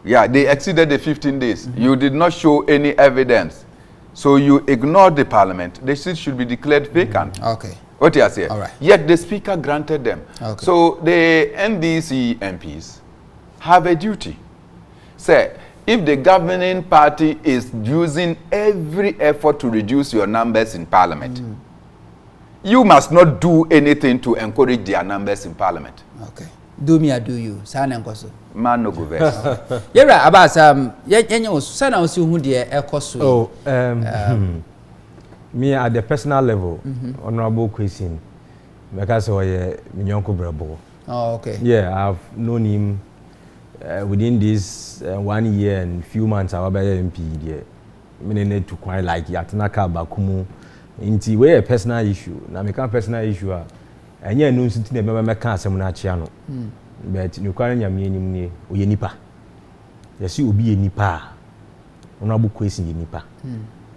Speaker 2: yeah, they exceeded the 15 days. You did not show any evidence. So you ignored the Parliament. The seat should be declared vacant.
Speaker 1: Okay.
Speaker 2: What you are saying?
Speaker 1: All right.
Speaker 2: Yet the Speaker granted them.
Speaker 1: Okay.
Speaker 2: So the NDC MPs have a duty. Say, if the governing party is using every effort to reduce your numbers in Parliament, you must not do anything to encourage their numbers in Parliament.
Speaker 1: Okay. Do me, I do you. Sana nkoso.
Speaker 2: Man no go vex.
Speaker 1: You're right about yenye sana osi hu de ekoso.
Speaker 3: Oh, me at the personal level, honorable question. Because I Minyonko Brabo.
Speaker 1: Oh, okay.
Speaker 3: Yeah, I've known him within this 1 year and few months. I was MP. Yeah, I mean, to quite like Yatanaka Bakumu Inti we a personal issue. Na me kan personal issue a. Enye no nsi ti na me ka asem na achia no. But no kware nyame anim ni oye nipa. Yesi obi ye nipa. Honorable question ye nipa.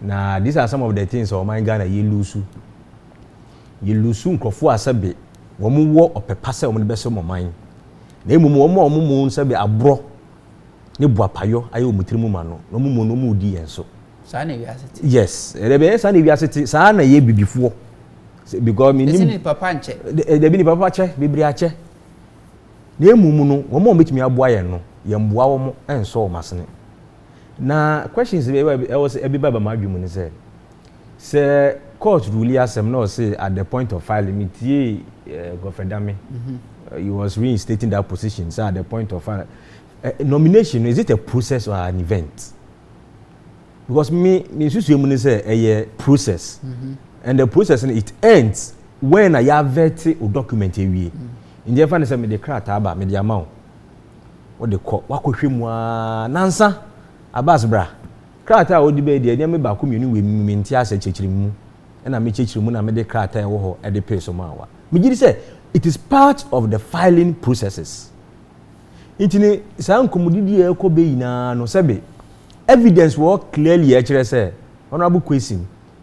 Speaker 3: Na these are some of the things o man Ghana ye lusu. Ye lusu nkrofo asabe. Wo mu wo opepa se wo de beso mo man. Na emu wo mu nsabe abro. Ne buapayo aye omutirimu ma no. No mu no mu di enso.
Speaker 1: Sa na wiasete.
Speaker 3: Yes, rebe sa na wiasete sa na ye bibifo. Because me
Speaker 1: ni papa nche.
Speaker 3: De bi ni papa che, bibiri ache. Na emu no wo mo metimi aboa ye no, ye mboa wo mo enso wo masene. Na questions I was a bit about my argument say court rule asem no say at the point of filing me Godfrey Dame he was reinstating that position so at the point of filing nomination is it a process or an event because me susu say a process and the process it ends when I have vet or document we in the fan say me the crat aba me the amount what the court wakohwemu nansa Abbas bra krata odi be de me ba ko mienu we minti ase chechirimu na me chechirimu na me de krata e wo ho e de peso ma wa me gidi say it is part of the filing processes intini sa nkomudidi e ko be yina no sebe evidence wo clearly e kire say honorable Kwesi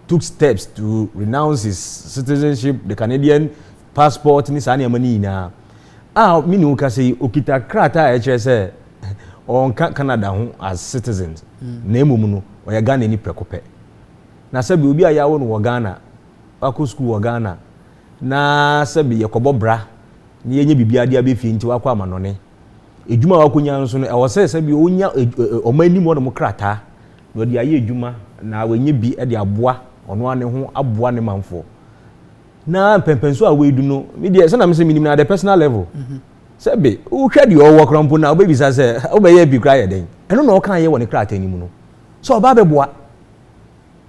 Speaker 3: took steps to renounce his citizenship the Canadian passport ni sa na amani yina me no ka say okita krata e kire say on Canada as citizens na emum no oya Ghana ni prekope na sabi obi ayawo no wo Ghana akọ school wo Ghana na sabi yakobo bra na yenye bibia dia be fi nti wakọ amanone ejuma wakonya nso no e wo se sabi onya omani mo no mokrata no dia ye ejuma na wenye bi e de aboa ono ane ho aboa ne manfo na pempenso a wedu no me de se na me se minim na the personal level Sebe, who had your work on Puna, baby says, obey be crying then. I don't know, can't you want to cry anymore. So, Baba, what?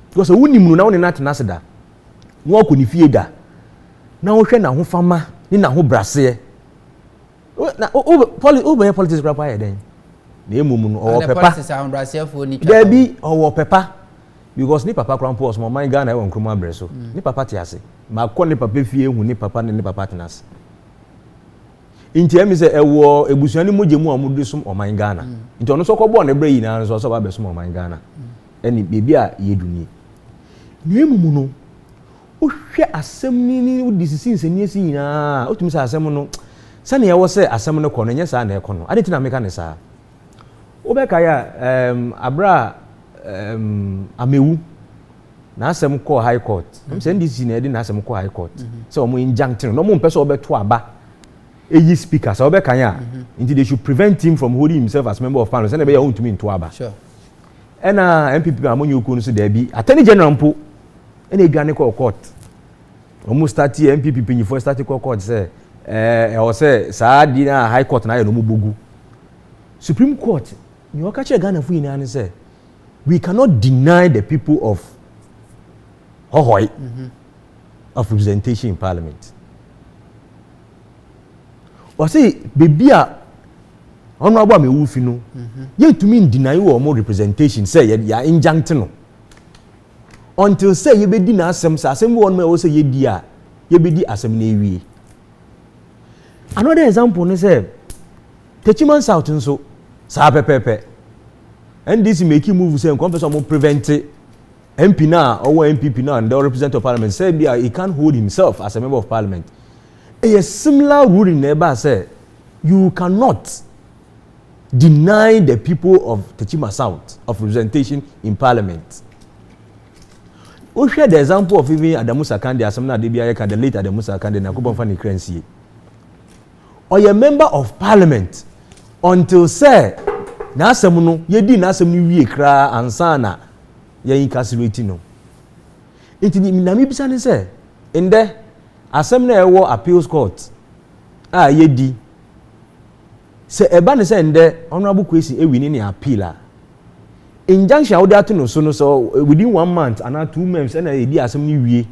Speaker 3: Because a winning moon now in that Nasada. Walk with the feeder. Now, can I who farmer, in a who brassier? Over politics, Grappa then. The moon or pepper. There be or pepper. Because ni papa cramp was my Ghana on Kruma Bresso. Ni papa tiase. Ma kone papa fie hu ni papa ne papa tenas. Inti emi se ewo ebusuani mogemu amudu sum oman Ghana. Inti ono so kobo na bre yina so so ba be sum oman Ghana. Eni bebi a yeduni. Ni emumu no. O hwe asem ni o disisi nsani esi yina. O tumi se asem no. Sane ye wo se asem no kono nya sa na ekono. Ade tina meka ne sa. O be ka ya abra amewu na asem ko high court. Se ndisi na ede na asem ko high court. Se omo injuncting no mo mpese obeto aba. Eyi speaker so be kan ya until they should prevent him from holding himself as member of parliament and be ya want to me into aba sure ena MPP Amanyosem no so there be attorney general mpo ena edwane ko court almost start MPP pinifo start ko court say o say sa di na high court na ya no mubugu Supreme Court ni o ka che Ghana fu ina say we cannot deny the people of Hohoi of representation in parliament. Wasi bebia ono abo amewu fi no ye tumi deny wo mo representation say ya injunct no until say ye bedi na asem say asem won me wo say ye di a ye bedi asem na ewie. Another example no say Techiman South nso sa pepepe NDC make move say confess mo prevent MP na or MPP na and the representative of parliament say he can't hold himself as a member of parliament. A similar ruling neighbor say you cannot deny the people of Techiman South of representation in parliament. We share the example of even Adamu Sakande as someone the late Adamu Sakande na kubon fani krensi. Or a member of parliament until say na asem no ye di na asem no wie kra ansana ye incarcerate no. Enti ni na me bisa ne say inde asem na ewo appeals court ye di se eba ne se inde honorable Kwesi ewini ni appeal a injunction would atu no so within 1 month and 2 months na e di asem ni wie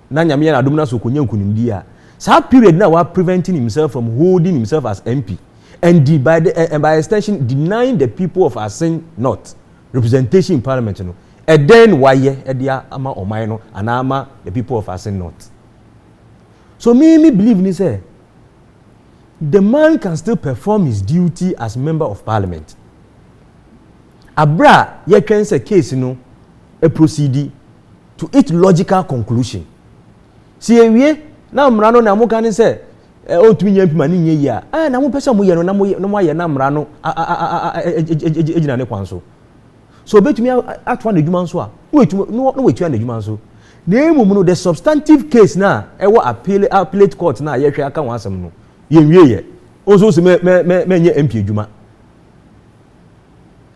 Speaker 3: na nyame na adom na so konya nkunimdi a sa period na wa preventing himself from holding himself as MP and by extension denying the people of Assin North representation in parliament no And then why edia ama omaino and ama the people of Assin North. So me believe ni say the man can still perform his duty as member of parliament. Abra ye can say case no a proceed to its logical conclusion. See we na mrano na mo kan say o tumi nyam pima ni nye ya na mo pesa mo ye no na mo ye na mrano ejina ne kwanso. So betumi atwa na djuma nso a no wetua na djuma nso. Na emu no the substantive case na e wo appellate court na ye hwe aka wan asem no ye nwie ye onso se me nye MP adwuma.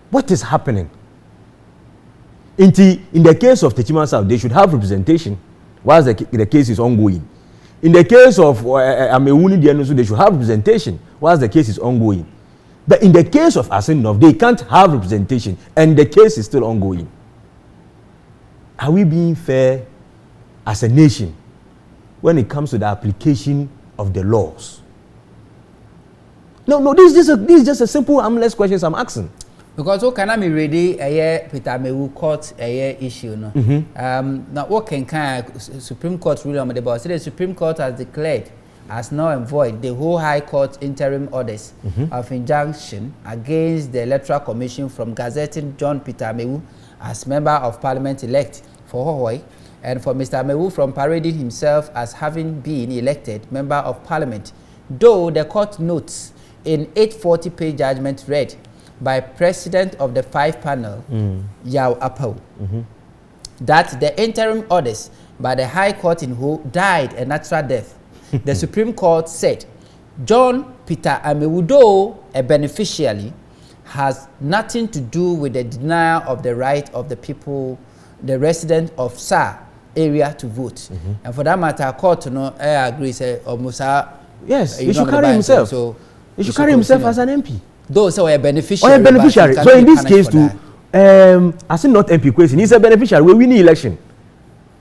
Speaker 3: What is happening? In the case of Techima South, they should have representation whilst the case is ongoing. In the case of Amewuni Dianusu, they should have representation whilst the case is ongoing. But in the case of Assin North, they can't have representation and the case is still ongoing. Are we being fair as a nation when it comes to the application of the laws? No, this is just a simple, harmless questions I'm asking.
Speaker 1: Because what can I be ready a Peter Mewu court a issue no. Now what can Supreme Court rule on the boss? The Supreme Court has declared as null and void the whole High Court interim orders of injunction against the Electoral Commission from gazetting John Peter Mewu as member of Parliament elect for Hohoi and for Mr. Mewu from parading himself as having been elected member of Parliament. Though the court notes in 840-page judgment read by President of the 5 panel, Yao Apo, that the interim orders by the High Court in Ho died a natural death. The Supreme Court said John Peter Amewudo, a beneficiary, has nothing to do with the denial of the right of the people, the resident of Sa area to vote. And for that matter, court I agree say almost
Speaker 3: yes, he should carry himself. So he should carry himself as an MP.
Speaker 1: Those are a beneficiary.
Speaker 3: Or a beneficiary. So in this case too, Assin North MP question, he's a beneficiary. We win the election.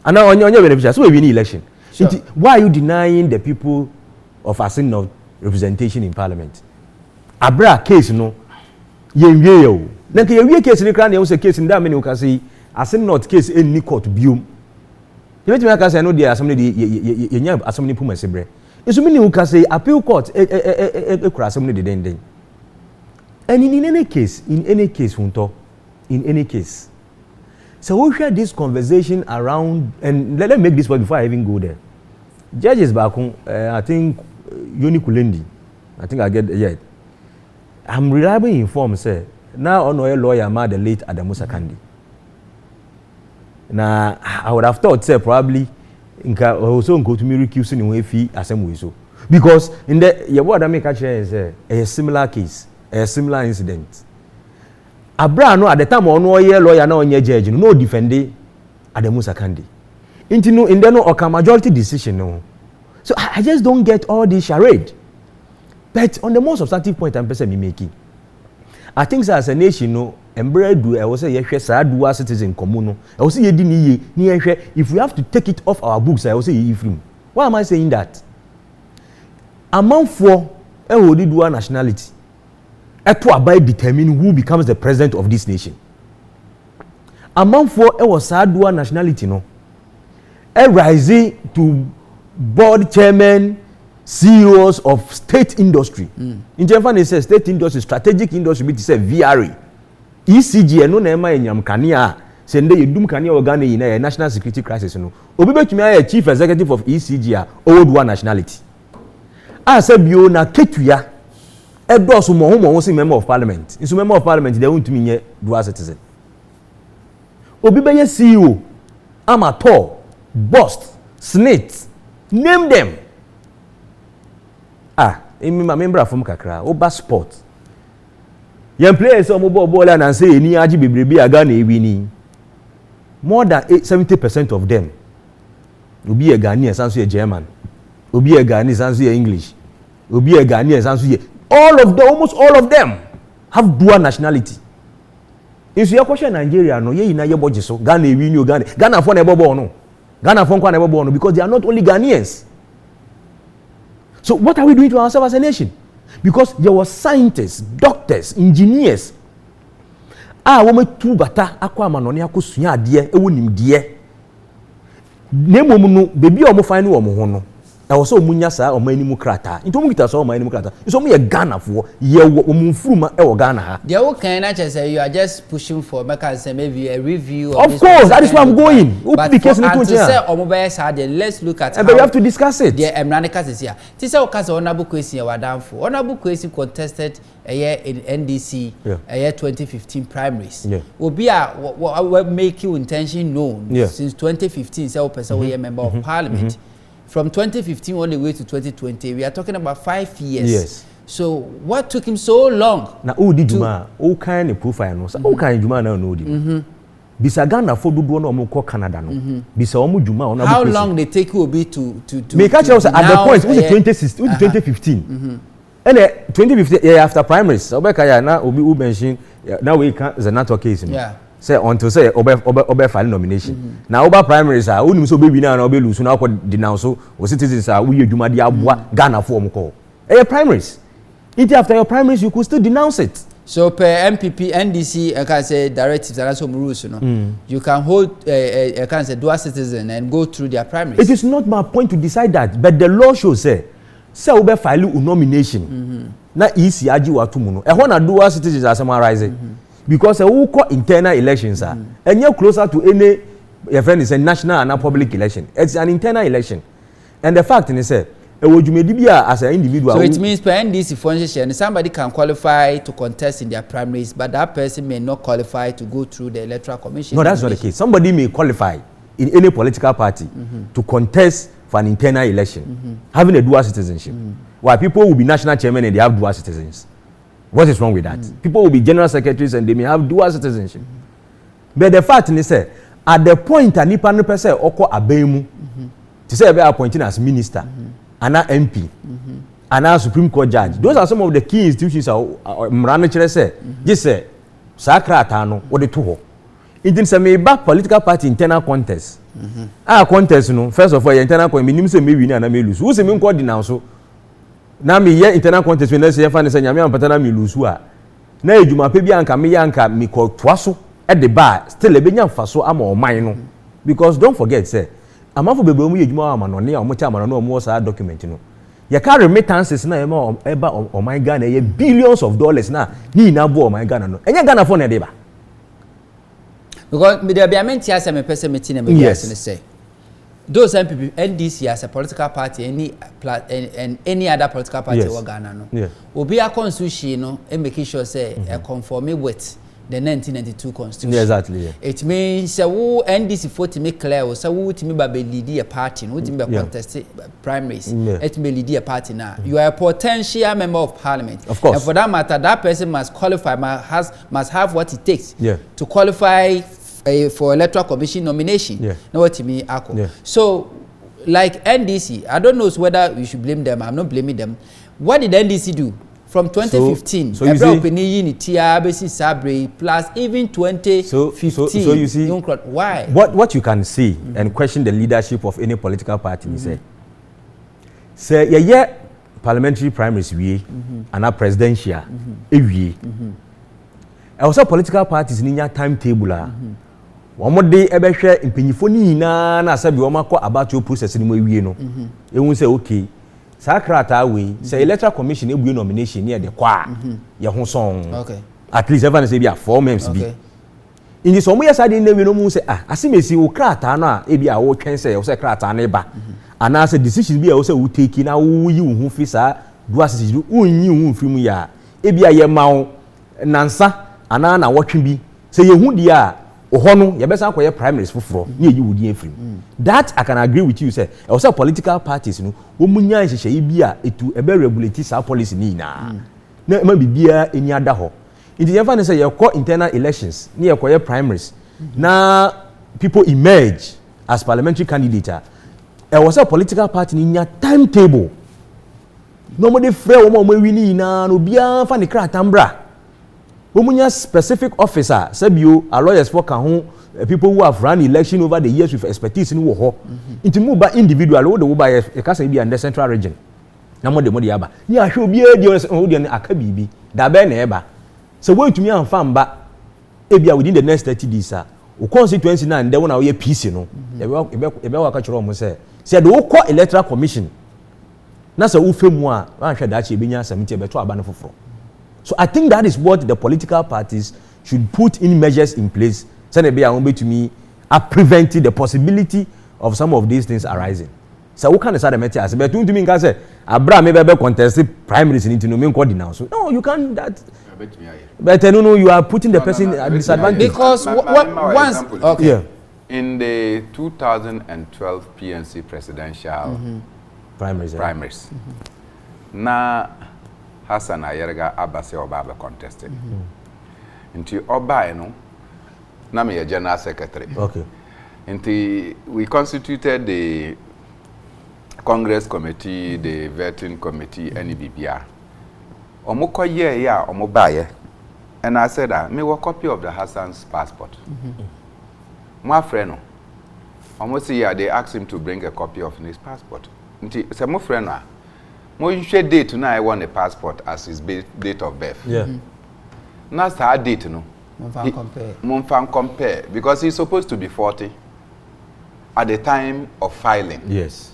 Speaker 3: And now on your beneficiary, so we win the election. Sure. Why are you denying the people of Assin North representation in Parliament? Abra case no, ye yo. Then ye case in the crown, you say case in that many you can say Assin North case in any court biom. You make me say I know there are somebody ye assembly puma sebre. It's many who can say appeal court assembly den. And in any case, Hunto, in any case. So we'll share this conversation around, and let me make this point before I even go there. Judges back home, I think, Yoni Kulendi, I think I get yet. I'm reliably informed, sir. Now, on a lawyer, I'm the late Adamusa Kandi. Now, I would have thought, sir, probably, also go to me recusing in fee assembly so. Because in the, what I make a share is a similar case. A similar incident. Abra no at the time on lawyer now on your judge no defending Adamusa Kandi. In the no or majority decision no. So I just don't get all this charade. But on the most substantive point I'm person making, I think as a nation no embrace do I was say yes do as citizen common. I was say if we have to take it off our books I will say Ifrim. Why am I saying that? Among four dual nationality. By determine who becomes the president of this nation. Among four, it was dual nationality, no. Rising to board chairman, CEOs of state industry. In Japan, it says state industry, strategic industry, it says VRE. ECG, no name in Yamkania, send you doom Kania organ in a national security crisis. No, Obi to me a chief executive of ECG, old one nationality. I said, you na Ketuya. Ebros who was a member of parliament. It's a member of parliament, they won't mean dual citizen. Obibe CEO, amateur, bust, snit, name them. I'm a member of Kakra, Oba Sport. Young players some ball and say ni aji bibi agane winning. More than 70% of them will be a Ghanaian, and a German. Will be a Ghanaian, and English. Will be a Ghanaian, and all of them, almost all of them, have dual nationality. If you question Nigeria, no, ye na ye boje so. Ghana win you Ghana for never born no. Ghana for never born because they are not only Ghanaians. So what are we doing to ourselves as a nation? Because there were scientists, doctors, engineers. wo metu bata akwa amanone akosua ade ewo nimde nemom no bebi o mo fan ne wo mo ho no e wo so munya saa o manimu krata into mu kita so o manimu krata so mo ye Ghana fo ye wo mo mfuruma e wo Ghana ha
Speaker 1: there wo kan na say you are just pushing for say maybe a review
Speaker 3: of course that is where I'm going but the case no to
Speaker 1: say o mo be say let's look at
Speaker 3: but we have to discuss it
Speaker 1: the emranica says here ti say o ka say honorable question wa danfo honorable question contested in NDC 2015 primaries obi a make you intention known since 2015 say o person we a member of parliament. From 2015 all the way to 2020, we are talking about 5 years.
Speaker 3: Yes.
Speaker 1: So what took him so long?
Speaker 3: Na who did Juma? Who kind of profile no? So who kind Juma now know him? Bisa Ghana for do no mo ko Canada no. Bisa omu Juma on.
Speaker 1: How long they take you be to
Speaker 3: make catch us at the point was 2016 2015. And 2015 after primaries, Obeka ya na obi u mention now we can the NATO case.
Speaker 1: Yeah.
Speaker 3: Say until say obe file nomination. Na oba primaries are unim so be winner na obe lose na ko denounce so citizens are we adwuma de aboa Ghana for omko. Primaries. It after your primaries you could still denounce it.
Speaker 1: So per MPP NDC I can say directives and some rules you can hold I can say dual citizen and go through their primaries.
Speaker 3: It is not my point to decide that, but the law shows say obe file nomination. Na EC agi watu no. E ho na dual citizens are summarizing. Because who call internal elections are and you're closer to any your friend is a national and a public election. It's an internal election. And the fact is say as an individual.
Speaker 1: So it means per NDC function somebody can qualify to contest in their primaries, but that person may not qualify to go through the electoral commission.
Speaker 3: No, that's not the case. Somebody may qualify in any political party to contest for an internal election, having a dual citizenship. While people will be national chairman and they have dual citizens. What is wrong with that? People will be general secretaries and they may have dual citizenship. But the fact is, at the point a nipa no person oko abemu, to say be appointed as minister, and MP, and a Supreme Court judge. Those are some of the key institutions. Mrano chere say, just say, sakra atano or the two. It is a maybe political party internal contest. Contest no. First of all, internal contest. Minimum say maybe na may lose. Who say me call denounce? Na me ye internal contest when say fa ne say nyame ampata me lose a na ejuma pe bia anka me yanka me ko toaso e de ba still e benya mfaso ama oman no because don't forget say amafo bebe mu ejuma amanone a omo cha amanone omo sa document no ye ka remittances na e ba oman Ghana ye billions of dollars na ni na bo oman Ghana no enye Ghana for na de ba
Speaker 1: because me there be amenti asa me person me tin na me say those MPP NDC as a political party any other political party in Ghana no obi a constitution no and making sure say conform with the 1992 constitution.
Speaker 3: Yeah, exactly. Yeah.
Speaker 1: It means say who NDC for to make clear say who to me be lead a party no to me contest primaries it me lead a party now you are a potential member of parliament,
Speaker 3: of course,
Speaker 1: and for that matter that person must qualify must have what it takes to qualify for electoral commission nomination. Know what you mean, Ako? So, like NDC, I don't know whether we should blame them. I'm not blaming them. What did NDC do from 2015?
Speaker 3: So you
Speaker 1: see, plus even 2015.
Speaker 3: So you see,
Speaker 1: why?
Speaker 3: What you can see and question the leadership of any political party is say parliamentary primaries and a presidential also political parties in your timetable. One day ebe hwe mpenyifo ni na na asabi o makọ about your process ni mo wie no ehun say okay sakrata we say electoral commission ebuye nomination near the kwa ye ho son
Speaker 1: okay
Speaker 3: at least even say be 4 months bi in so mo yesade na we no mu say asimesi wo krata no a e bi a wo twen say wo say krata na ba ana say decision bi a wo say wo take na wo yi wo ho fi sa do asisi wo nyi wo fi mu ya e bi a ye ma wo nansa ana na wo twen bi say ye hu dia ohono ye besa akoye primaries foforo na eyi wodi afrim that I can agree with you say also political parties no omunya nhehye bi a etu ebe regulate sa policy ni na ma bibia eni ada ho it is even say ye call internal elections na ye koye primaries na people emerge as parliamentary candidate also political party ni nya timetable no mo de frɛ wo mo wini na no bia fa ne kratambra Omunya specific officer, Sabio, our lawyers for people who have run election over the years with expertise in war. Into move by individual, who the by a Casabi and the central region. Namo de Modiaba. Yeah, should be a Odian Akabibi, Daben Eba. So, wait to me and farm back. ebia within the next 30 days o constituency na nde wona we peace no ebe wa ka chiro mo say the wo electoral commission na say wo femu a wan hwe da che ebenya asem tie beto aba no foforo. So I think that is what the political parties should put in measures in place so that they are to me are preventing the possibility of some of these things arising. So what can the side matter? But to me can say Abraham maybe contest primaries in no mean call denounce. No, you can't that. But no, you are putting the person at disadvantage.
Speaker 1: Because once
Speaker 2: okay. Yeah. In the 2012 PNC presidential primaries. Na Hassan Ayerga Abase Oba contested. Into Oba no, na me general secretary.
Speaker 3: Okay.
Speaker 2: Into we constituted the Congress committee, the vetting committee, NEBBR. Omoko ye ya omobaye. And I said that me a copy of the Hassan's passport. My friend, almost a year they asked him to bring a copy of his passport. Into say my friend mo share date now I want a passport as his date of birth.
Speaker 3: Yeah.
Speaker 2: Now that date no. Monfan compare because he's supposed to be 40 at the time of filing.
Speaker 3: Yes.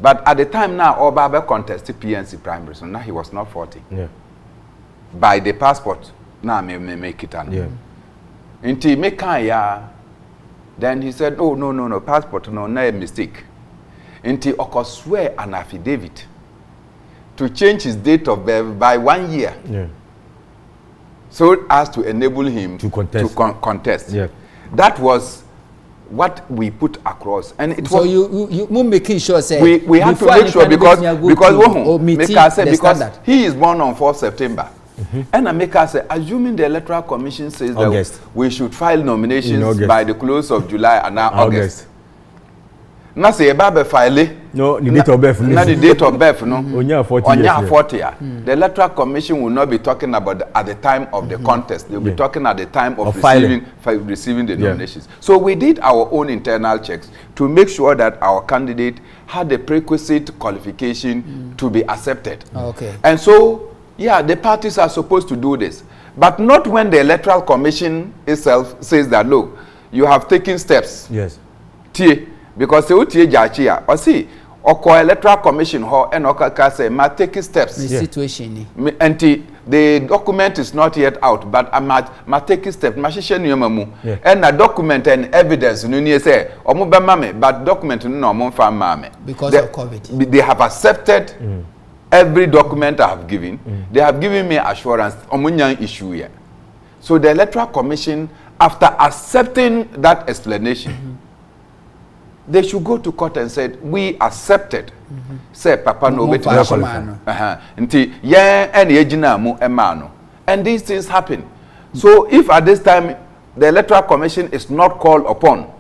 Speaker 2: But at the time now Oba contested PNC primary, so now he was not 40.
Speaker 3: Yeah.
Speaker 2: By the passport, now me make it an.
Speaker 3: Yeah.
Speaker 2: Until me ya, then he said, oh no passport no a mistake. Until Oko swear an affidavit to change his date of birth by 1 year.
Speaker 3: Yeah.
Speaker 2: So as to enable him
Speaker 3: to contest.
Speaker 2: Contest.
Speaker 3: Yeah.
Speaker 2: That was what we put across, and it
Speaker 1: so
Speaker 2: was.
Speaker 1: you making sure say
Speaker 2: we have to make sure because he is born on 4th September, and I make us say, assuming the electoral commission says that we should file nominations by the close of July and now August. Now say about file.
Speaker 3: No, the date of birth.
Speaker 2: Not the date of birth. No.
Speaker 3: Onya
Speaker 2: 40 years. The electoral commission will not be talking about at the time of the contest. They will be talking at the time of receiving the nominations. So we did our own internal checks to make sure that our candidate had the prerequisite qualification to be accepted.
Speaker 1: Okay.
Speaker 2: And so, yeah, the parties are supposed to do this, but not when the electoral commission itself says that look, you have taken steps.
Speaker 3: Yes.
Speaker 2: Because they would jachia or see or electoral commission ho and okaka say ma take steps
Speaker 1: the situation
Speaker 2: and the document is not yet out but I might take step ma hihye nuamamu and a document and evidence no nie say omo be mame but document no omo fa mame
Speaker 1: because of COVID
Speaker 2: they have accepted every document I have given. They have given me assurance omo nyan issue here. So the electoral commission, after accepting that explanation, they should go to court and said, we accepted. Say, Papa no bet nti yeah any ejina mu emano. And these things happen. So if at this time the electoral commission is not called upon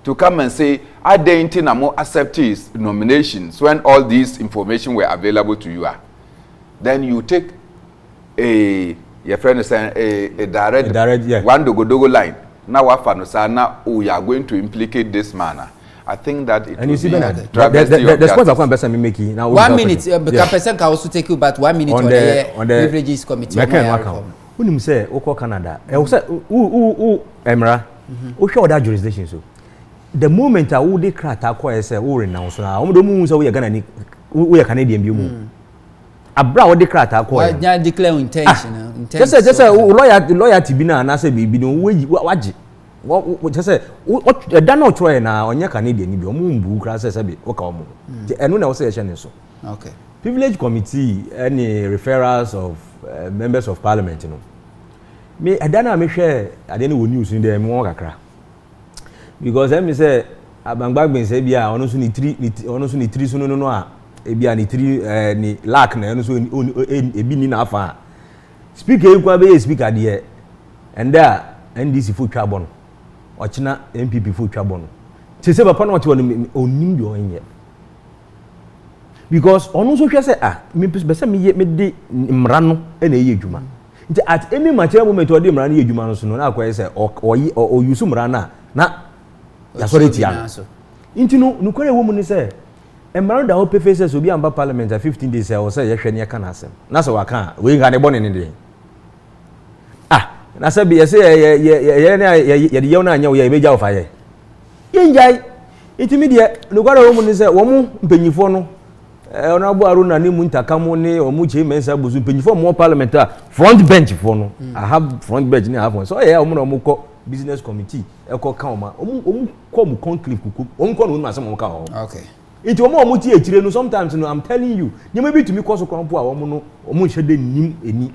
Speaker 2: to come and say, I didn't accept his nominations when all these information were available to you, then you take your friend is saying a direct one dogo line. Now we are going to implicate this manner. I think that it.
Speaker 3: And you see,
Speaker 2: the
Speaker 3: point of person making now.
Speaker 1: 1 minute, because person can also take you but 1 minute on the beverages committee.
Speaker 3: When you say Oko Canada, I say Emra, who show that jurisdiction so. The moment I would declare that say we renounce now, we don't say we are Ghana, we are Canadian. You Abra would declare that
Speaker 1: why declare intention.
Speaker 3: Just say lawyer Tibina and I say be no waji. What just say what done not try na on your Canadian be omumbu class say oka omo. And when I was saying so.
Speaker 1: Okay.
Speaker 3: Privilege committee any referrals of members of parliament, you know. Me adana me share adeni wo news in there me won kakra. Because let me say abangbagben say bia ono so ni 3 so no a e bia ni 3 ni lack na ono so ebi ni na afa. Speaker ekwa be speaker there and there NDC fo twa bono. Ochina MPP fo twa bono. Ti say papa na ote onim bi onye. Because ono so hwe say me be me de mra no na eye adwuma. Nti at any material moment odi mra na eye adwuma no so no na akwai say o use mra na ya sorry ti am. Nti no nukore wo mu ni say mra da ho pefeses obi amba parliament 15 days say o say ye hwe ne ka na asem. Na say waka we ga ne bone ne de. na say be say ye na ye na anya wo ye be ja ofa ye yenjai intermediate no gwara wo mu ni say wo mu mpanyifo no honorable Aruna ni mu ntakamo ni o mu che mensa buzu mpanyifo mo parliament front bench for no I have front bench ni have one so yeah o mu no mu ko business committee e ko kan o ma o mu ko mu conclave kuku o mu ko no ma se mo ka ho
Speaker 1: okay
Speaker 3: iti omo ti echire no sometimes no I'm telling you nyema bi tumi koso kwampo a omo no omo nhede nim eni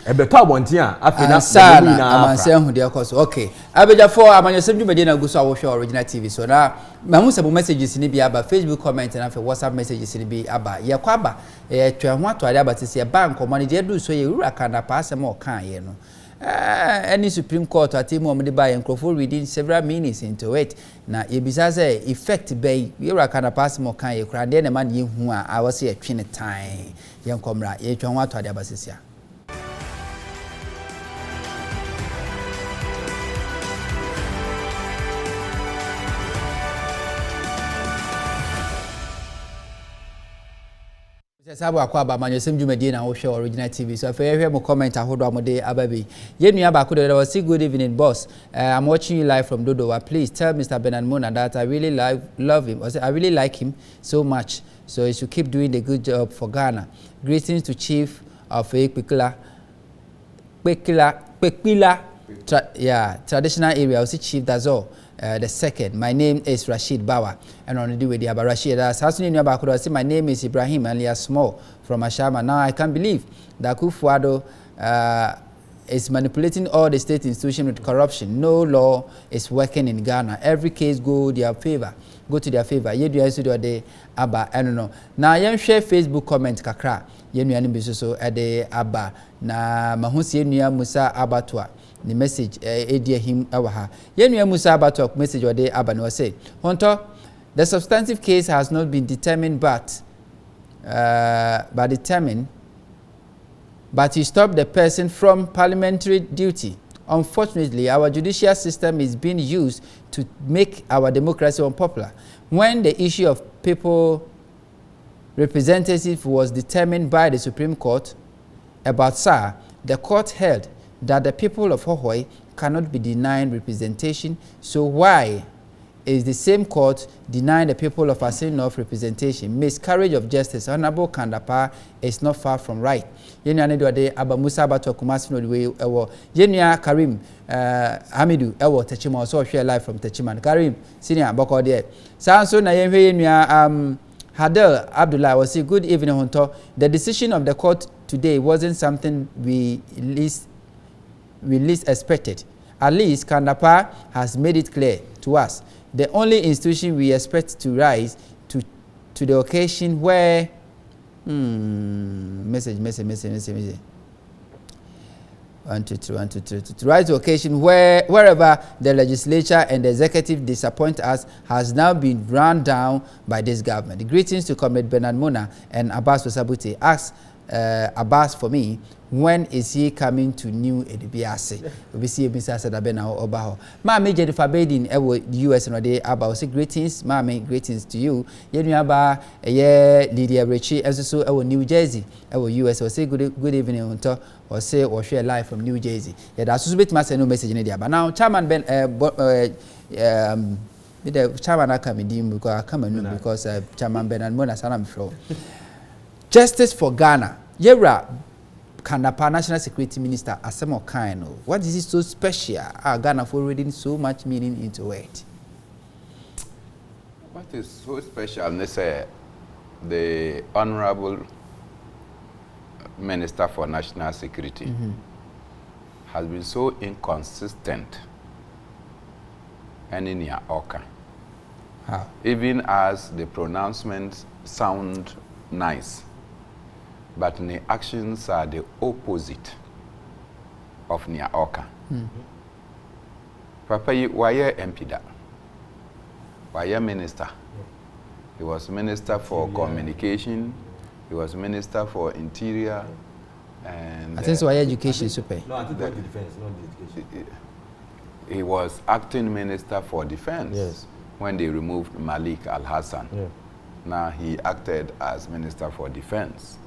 Speaker 3: ebeto abonten a afina
Speaker 1: na amanse hu de koso okay abeja for Amanyosem dwumade na guso awo hwe original TV so na mahu sabo messages ni bi aba Facebook comment na fe WhatsApp messages ni bi aba ye kwaba twa ho atware aba tese bank omani de du so ye wura kana pa asem o kan ye no any Supreme Court atimu omde ba ye nkrofo reading several minutes into it na ye bisa say effect bay ye wura kana pa asem o kan ye kura de na man ye hu a awose ye twene time ye nkomra ye twa ho atware aba tese a Sabo akwaba Amanyosem dwumade na wo hwe original TV so afa hwe mo comment ahodo amode ababi yenu aba ko do say good evening boss I'm watching you live from Dodowa. Please tell Mr. Bernard Mona that I really love him. I really like him so much, so he should keep doing the good job for Ghana. Greetings to Chief of Pekpila traditional area. I see Chief Dazo the second. My name is Rashid Bawa, and on the way the Rashid. I say my name is Ibrahim alias Small from Ashama. Now I can't believe that Kufuado is manipulating all the state institutions with corruption. No law is working in Ghana. Every case go to their favor. Ye do also de aba eno. Now yen share Facebook comment kakra. Ye nua ni biso so de aba na mahusi ye nua Musa Abatwa. The message edia him awaha yenu Musa Abatwa message ode aba no say honto the substantive case has not been determined but you stop the person from parliamentary duty. Unfortunately, our judicial system is being used to make our democracy unpopular. When the issue of people representative was determined by the Supreme Court about SAR, the court held that the people of Hohoi cannot be denied representation. So why is the same court denying the people of Assin North representation? Miscarriage of justice. Honorable Kandapa is not far from right. Yenya ne de aba Musa Abatwa Kumasi no we ewo Yenya Karim Hamidu ewo Techima so share live from Techima. Karim senior boko there. Sanso na yenhwe yenua Hadel Abdullah was say good evening honto. The decision of the court today wasn't something we least expected. At least Kandapa has made it clear to us the only institution we expect to rise to the occasion where message 1 2 3 to rise to occasion wherever the legislature and the executive disappoint us has now been run down by this government. Greetings to Comrade Bernard Mona and Abbas Wasabuti. Ask Abbas for me, when is he coming to New Edibiase? We see Mr. Sadabena or Obaho. Mammy Jennifer Badin, US and day about say greetings, Mammy, greetings to you. Yenuaba, Lydia Richie, as so our New Jersey, our US or say good evening on top or say or share live from New Jersey. Yeah, that's a bit master no message in India. But now Chairman Ben the Chairman I come in because I come in because Chairman Ben and Mona Salam Flow. Justice for Ghana. Yera Kandapa National Security Minister Asemo Kaino. What is it so special? Ghana for reading so much meaning into it.
Speaker 2: What is so special? They say the Honorable Minister for National Security has been so inconsistent and in your oka.
Speaker 1: How?
Speaker 2: Even as the pronouncements sound nice, but the actions are the opposite of Nia Oka. Papa, why MP da? Why minister? He was minister for communication. He was minister for interior, and
Speaker 1: I think so. Why education super?
Speaker 3: No, I think that's defense, not the education.
Speaker 2: He was acting minister for defense.
Speaker 3: Yes.
Speaker 2: When they removed Malik Al Hassan.
Speaker 3: Yeah.
Speaker 2: Now he acted as minister for defense.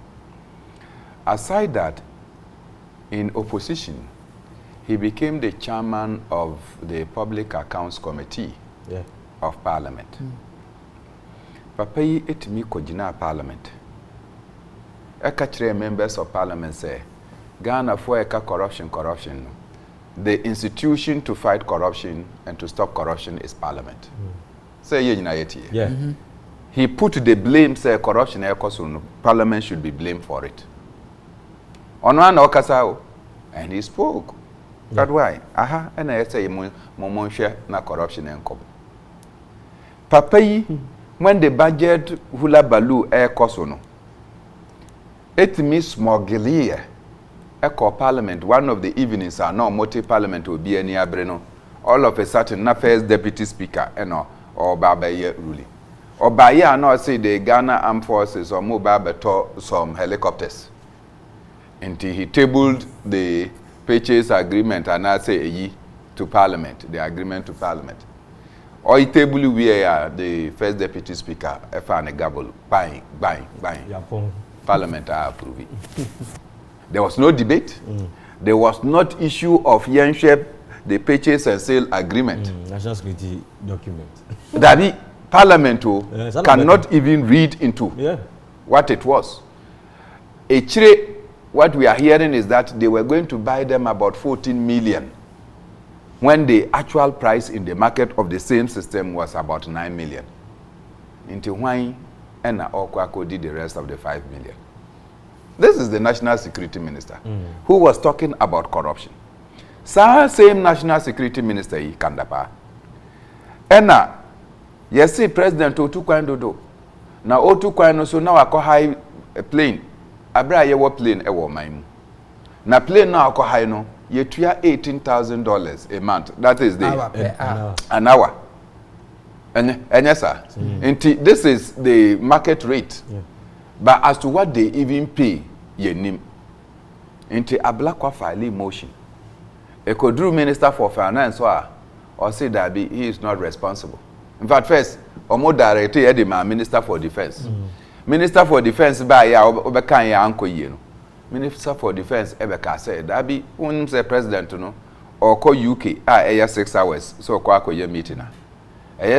Speaker 2: Aside that, in opposition, he became the chairman of the Public Accounts Committee of Parliament. Papa yi etimi kogina Parliament. Eka kire members of Parliament say, Ghana for eka corruption. The institution to fight corruption and to stop corruption is Parliament. Say ye nyina yeti.
Speaker 3: Yeah.
Speaker 2: He put the blame, say corruption Parliament should be blamed for it. Onwa na okasa and he spoke. That's why and I say mo share na corruption enkom. Papa yi when the budget hula balu koso it means smuggling Parliament one of the evenings are no multi Parliament will be any abreno all of a sudden na first deputy speaker or baba ye ruling. Or by year, no, say the Ghana Armed Forces or mobile beto some helicopters. Until he tabled the purchase agreement and I say to Parliament, the agreement to Parliament. Or he tabled where the first deputy speaker, Efane Gabble, buying. Parliament are approving. There was no debate. There was not issue of Yenshep, the purchase and sale agreement.
Speaker 3: National security document.
Speaker 2: That Parliament cannot even read into what it was. What we are hearing is that they were going to buy them about 14 million when the actual price in the market of the same system was about 9 million. Into why and Okwako did the rest of the 5 million. This is the National Security Minister who was talking about corruption. Same National Security Minister Kandapa. And yes, see, President Otu Kwandodo. Now Otu Kwano so now I call high a plane. Abra yewa plane ewo maimu. Na plane now I call high no. Ye tuya $18,000 a month. That is an hour. And yes, sir. This is the market rate. But as to what they even pay, ye nim. Into a black file motion. A Kodru Minister for Finance or say that he is not responsible. In fact, first, Omo director the Minister for Defense. Minister for Defense by ya obekan ya anko ye no. Minister for Defense ebeka said that be say president no or call UK 6 hours so kwa akoye meeting na.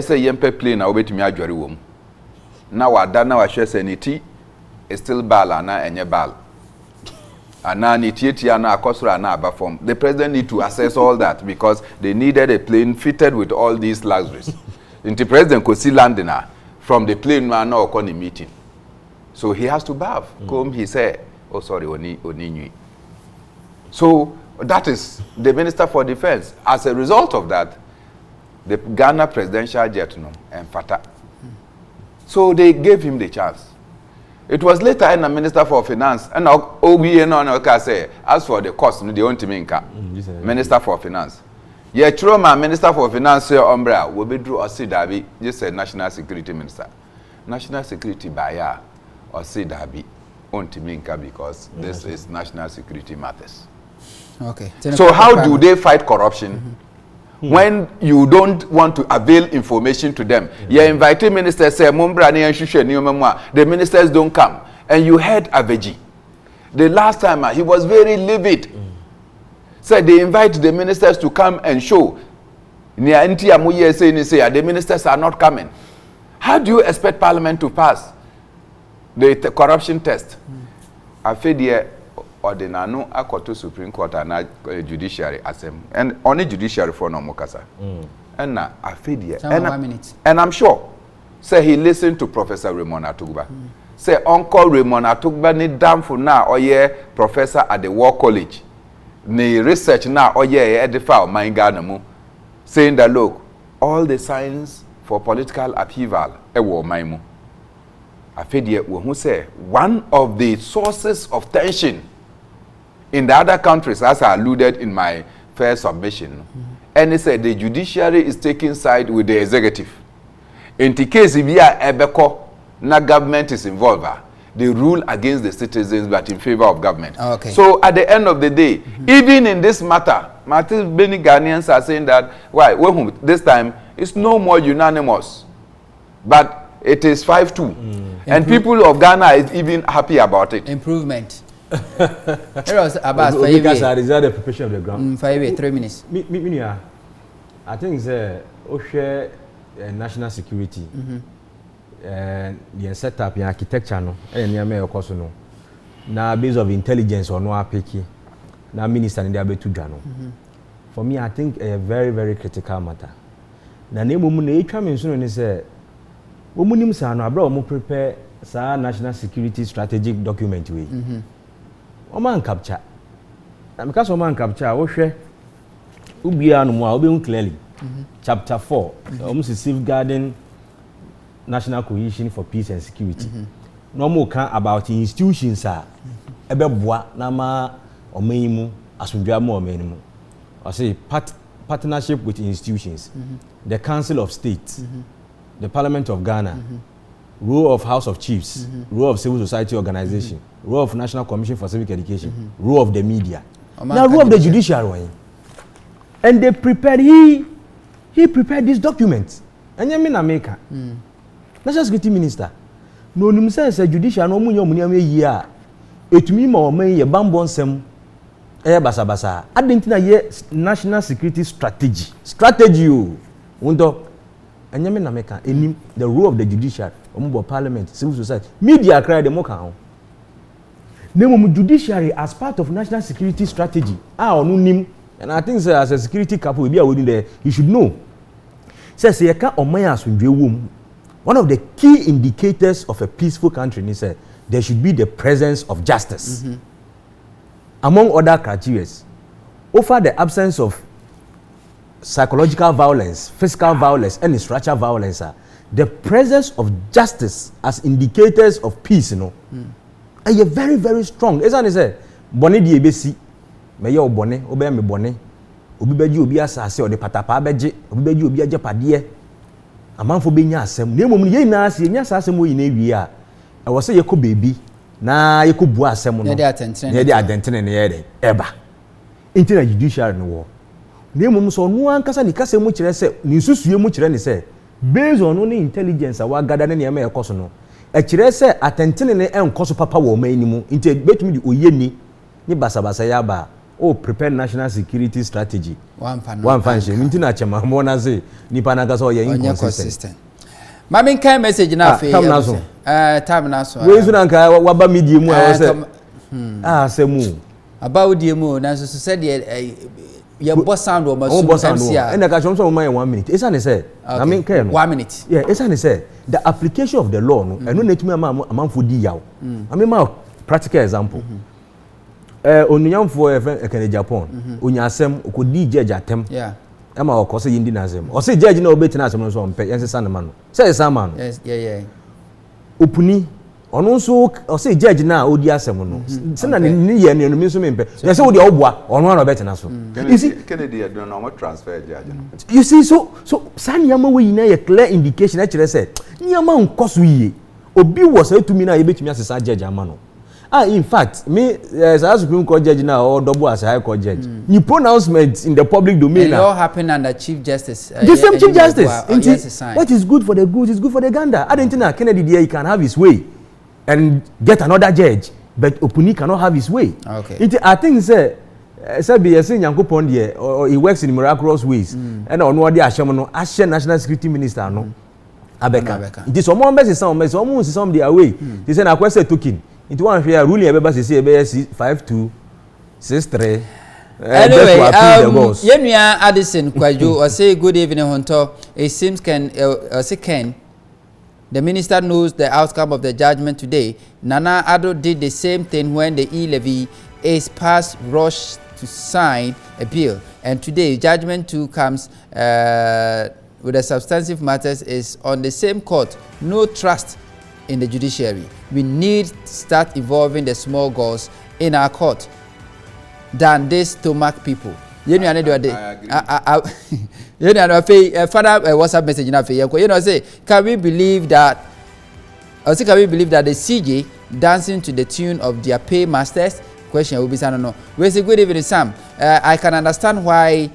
Speaker 2: Say yempe plane na obetumi adware wo mu. Na wada na wa hwe sanity is still ball na enye ball. And ni tietia na akosura na aba form. The president need to assess all that because they needed a plane fitted with all these luxuries. The president could see landing from the plane man or on the meeting. So he has to bath. Come, he said, oh sorry, oni. So that is the Minister for Defense. As a result of that, the Ghana presidential jet and Fata. So they gave him the chance. It was later in the Minister for Finance and say as for the cost, they want to make Minister for Finance. Yeah, true, my Minister for Finance, Umbra, will be drew or see Dabi, just said National Security Minister. National Security buyer or see Dabi, Ontiminka, because this is national security matters.
Speaker 1: Okay.
Speaker 2: So, how do they fight corruption when you don't want to avail information to them? You invited ministers, say, Mumbra, the ministers don't come. And you heard Aveji. The last time he was very livid. Said they invite the ministers to come and show. The ministers are not coming. How do you expect Parliament to pass the corruption test? I feel the ordinano akoto Supreme Court and judiciary assembly and only judiciary for no mokasa. And now I feel the and I'm sure. Say he listened to Professor Raymond Atugba. Say Uncle Raymond Atugba need damn for now or professor at the War College. The research now, edify my Ghana saying that look, all the signs for political upheaval, I feel who say one of the sources of tension in the other countries, as I alluded in my first submission, and he said the judiciary is taking side with the executive. In the case if ebeko, na government is involved. They rule against the citizens but in favor of government.
Speaker 1: Okay.
Speaker 2: So at the end of the day, even in this matter, many Ghanaians are saying that this time it's no more unanimous, but it is 5-2. And people of Ghana is even happy about it.
Speaker 1: Improvement. Eros Abbas, for
Speaker 3: you guys are the preparation of the ground.
Speaker 1: 3 minutes.
Speaker 3: I think it's a national security. The setup, the architecture, no, and the mayor course no. Now, base of intelligence or no apeki. Now, minister in the abetu jano. For me, I think a very, very critical matter. Na name woman, each time in soon say, woman, son, I brought prepare sa national security strategic document. Oman capture. And because Oman capture, I will share. Ubianu clearly. Chapter 4, almost safeguarding national cohesion for peace and security. No more can about institutions are ebeboa na ma omeimu asundwa mo omeimu. I say partnership with institutions. The Council of State, the Parliament of Ghana, role of House of Chiefs, role of civil society organization, role of National Commission for Civic Education, role of the media. Now role of the judiciary. And they prepared he prepared this document. And you mean America? National Security Minister. No nim say judicial no mu yom yi a etumi ma o man ye bambonsem basa adentina ye national security strategy o wondo anya me na meka enim the role of the judiciary omubo parliament civil society media cry the moka ho name judiciary as part of national security strategy onu nim. And I think as a security couple we be away there you should know says ye ka oman asundwe wom. One of the key indicators of a peaceful country is that there should be the presence of justice. Among other criteria, over the absence of psychological violence, physical violence, and structural violence, the presence of justice as indicators of peace, you know, are very, very strong. As I say, Bonnie DBC, Mayor Bonnet, Obey me Bonnet, Obibeji Obi Asase or the Patapa Beji, Obibeji Obi Ajapadie. A man for being asem. Name ye na se nya asem wo yina wi a. E wo se ye ko baby na ye ko bu asem no. Ye de adentene ne ye de eba. Inti na judiciary no wo. Name so no ankasa ni kasa mu kire se ni susue mu kire ne se based on no intelligence a wa gada ne ne ma ye koso no. E kire se atentene ne enkoso papa wo ma animu. Inti betumi di oye ni basabasa ya ba. Oh, prepare national security strategy. One function. Minti na chema mo na say nipa na gaso ye inconsistent.
Speaker 1: Mami kan message na fe. Time na so.
Speaker 3: We so na nka waba media mu a say. Semu.
Speaker 1: Aba odie mu na so said ye boss sound o masu MC.
Speaker 3: And ka chom so mo 1 minute. Esa ne say. Na me kan no.
Speaker 1: 1 minute.
Speaker 3: Yeah, esa ne say the application of the law no. Eno netumi amanfo di yaw. Ami ma practical example. Onuyamfo ekene Japan onyasem okodi judge atem ama okose yindi nazem o se judge na obetina asem no so mpe yense na mano se sama no
Speaker 1: yes yeah
Speaker 3: opuni ono nso o se judge na odi asem no se na ni ye ne no mi so mpe yense odi obua ono na obetina so
Speaker 2: you see Kennedy do no mo transfer judge
Speaker 3: you see so sanyama we na ye clear indication na kire se nyama nkoso yiye obi wo se tumi na ye betumi asesa judge ama no. In fact, me as a Supreme Court judge now or double as a High Court judge, you pronouncements in the public domain.
Speaker 1: It all happened under Chief Justice.
Speaker 3: The same Chief Justice. What is good for the goose is good for the gander. I don't think Kennedy there he can have his way and get another judge, but Opuni cannot have his way.
Speaker 1: Okay.
Speaker 3: I think say BSC Yankopon there or he works in miraculous ways. And on what they are showing no Ashin National Security Minister no. Abeka. It is some members is some their way. They say na question token. Into one fair ruling everybody say 5263.
Speaker 1: Anyway, Yenua Addison Kwajo or say good evening Honto. It seems Ken the minister knows the outcome of the judgment today. Nana Addo did the same thing when the e-levy is passed, rushed to sign a bill. And today judgment 2 comes with the substantive matters is on the same court. No trust in the judiciary. We need to start involving the small girls in our court than these stomach people. You know, father WhatsApp message in say, can we believe that the CJ dancing to the tune of their paymasters? Question will be saying no. We say good evening, Sam. I can understand why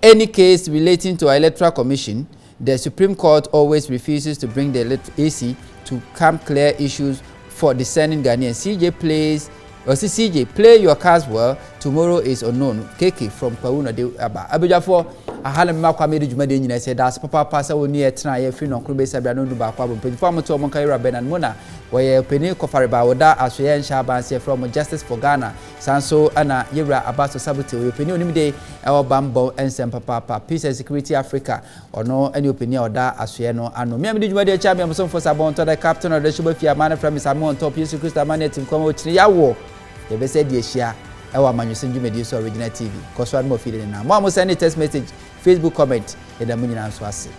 Speaker 1: any case relating to our electoral commission, the Supreme Court always refuses to bring the AC to come clear issues for discerning Ghanaians. CJ plays Osi CJ, play your cards well. Tomorrow is unknown. KK from Pauna de Aba. Abijafo, I had a mark made you made in I said that's Papa Passa will near try a funeral crew base of Brano Bakwa, but former to Moncaira Ben and Mona, where Penny Kofariba would that as we and Shaban from Justice for Ghana, Sanso Anna Yera Abaso Sabote, opinion day, our Bambo and Sam Papa, Peace and Security Africa, or no any opinion or that as we know. And no, maybe you made a champion for Sabon to the captain of the Shubafia man from his amount top Yesu Christa Manet in Como Triawo. You be said yes, yeah. Amanyosem Media Original TV. Cause one more feeling now. More send a text message, Facebook comment, and the money answer.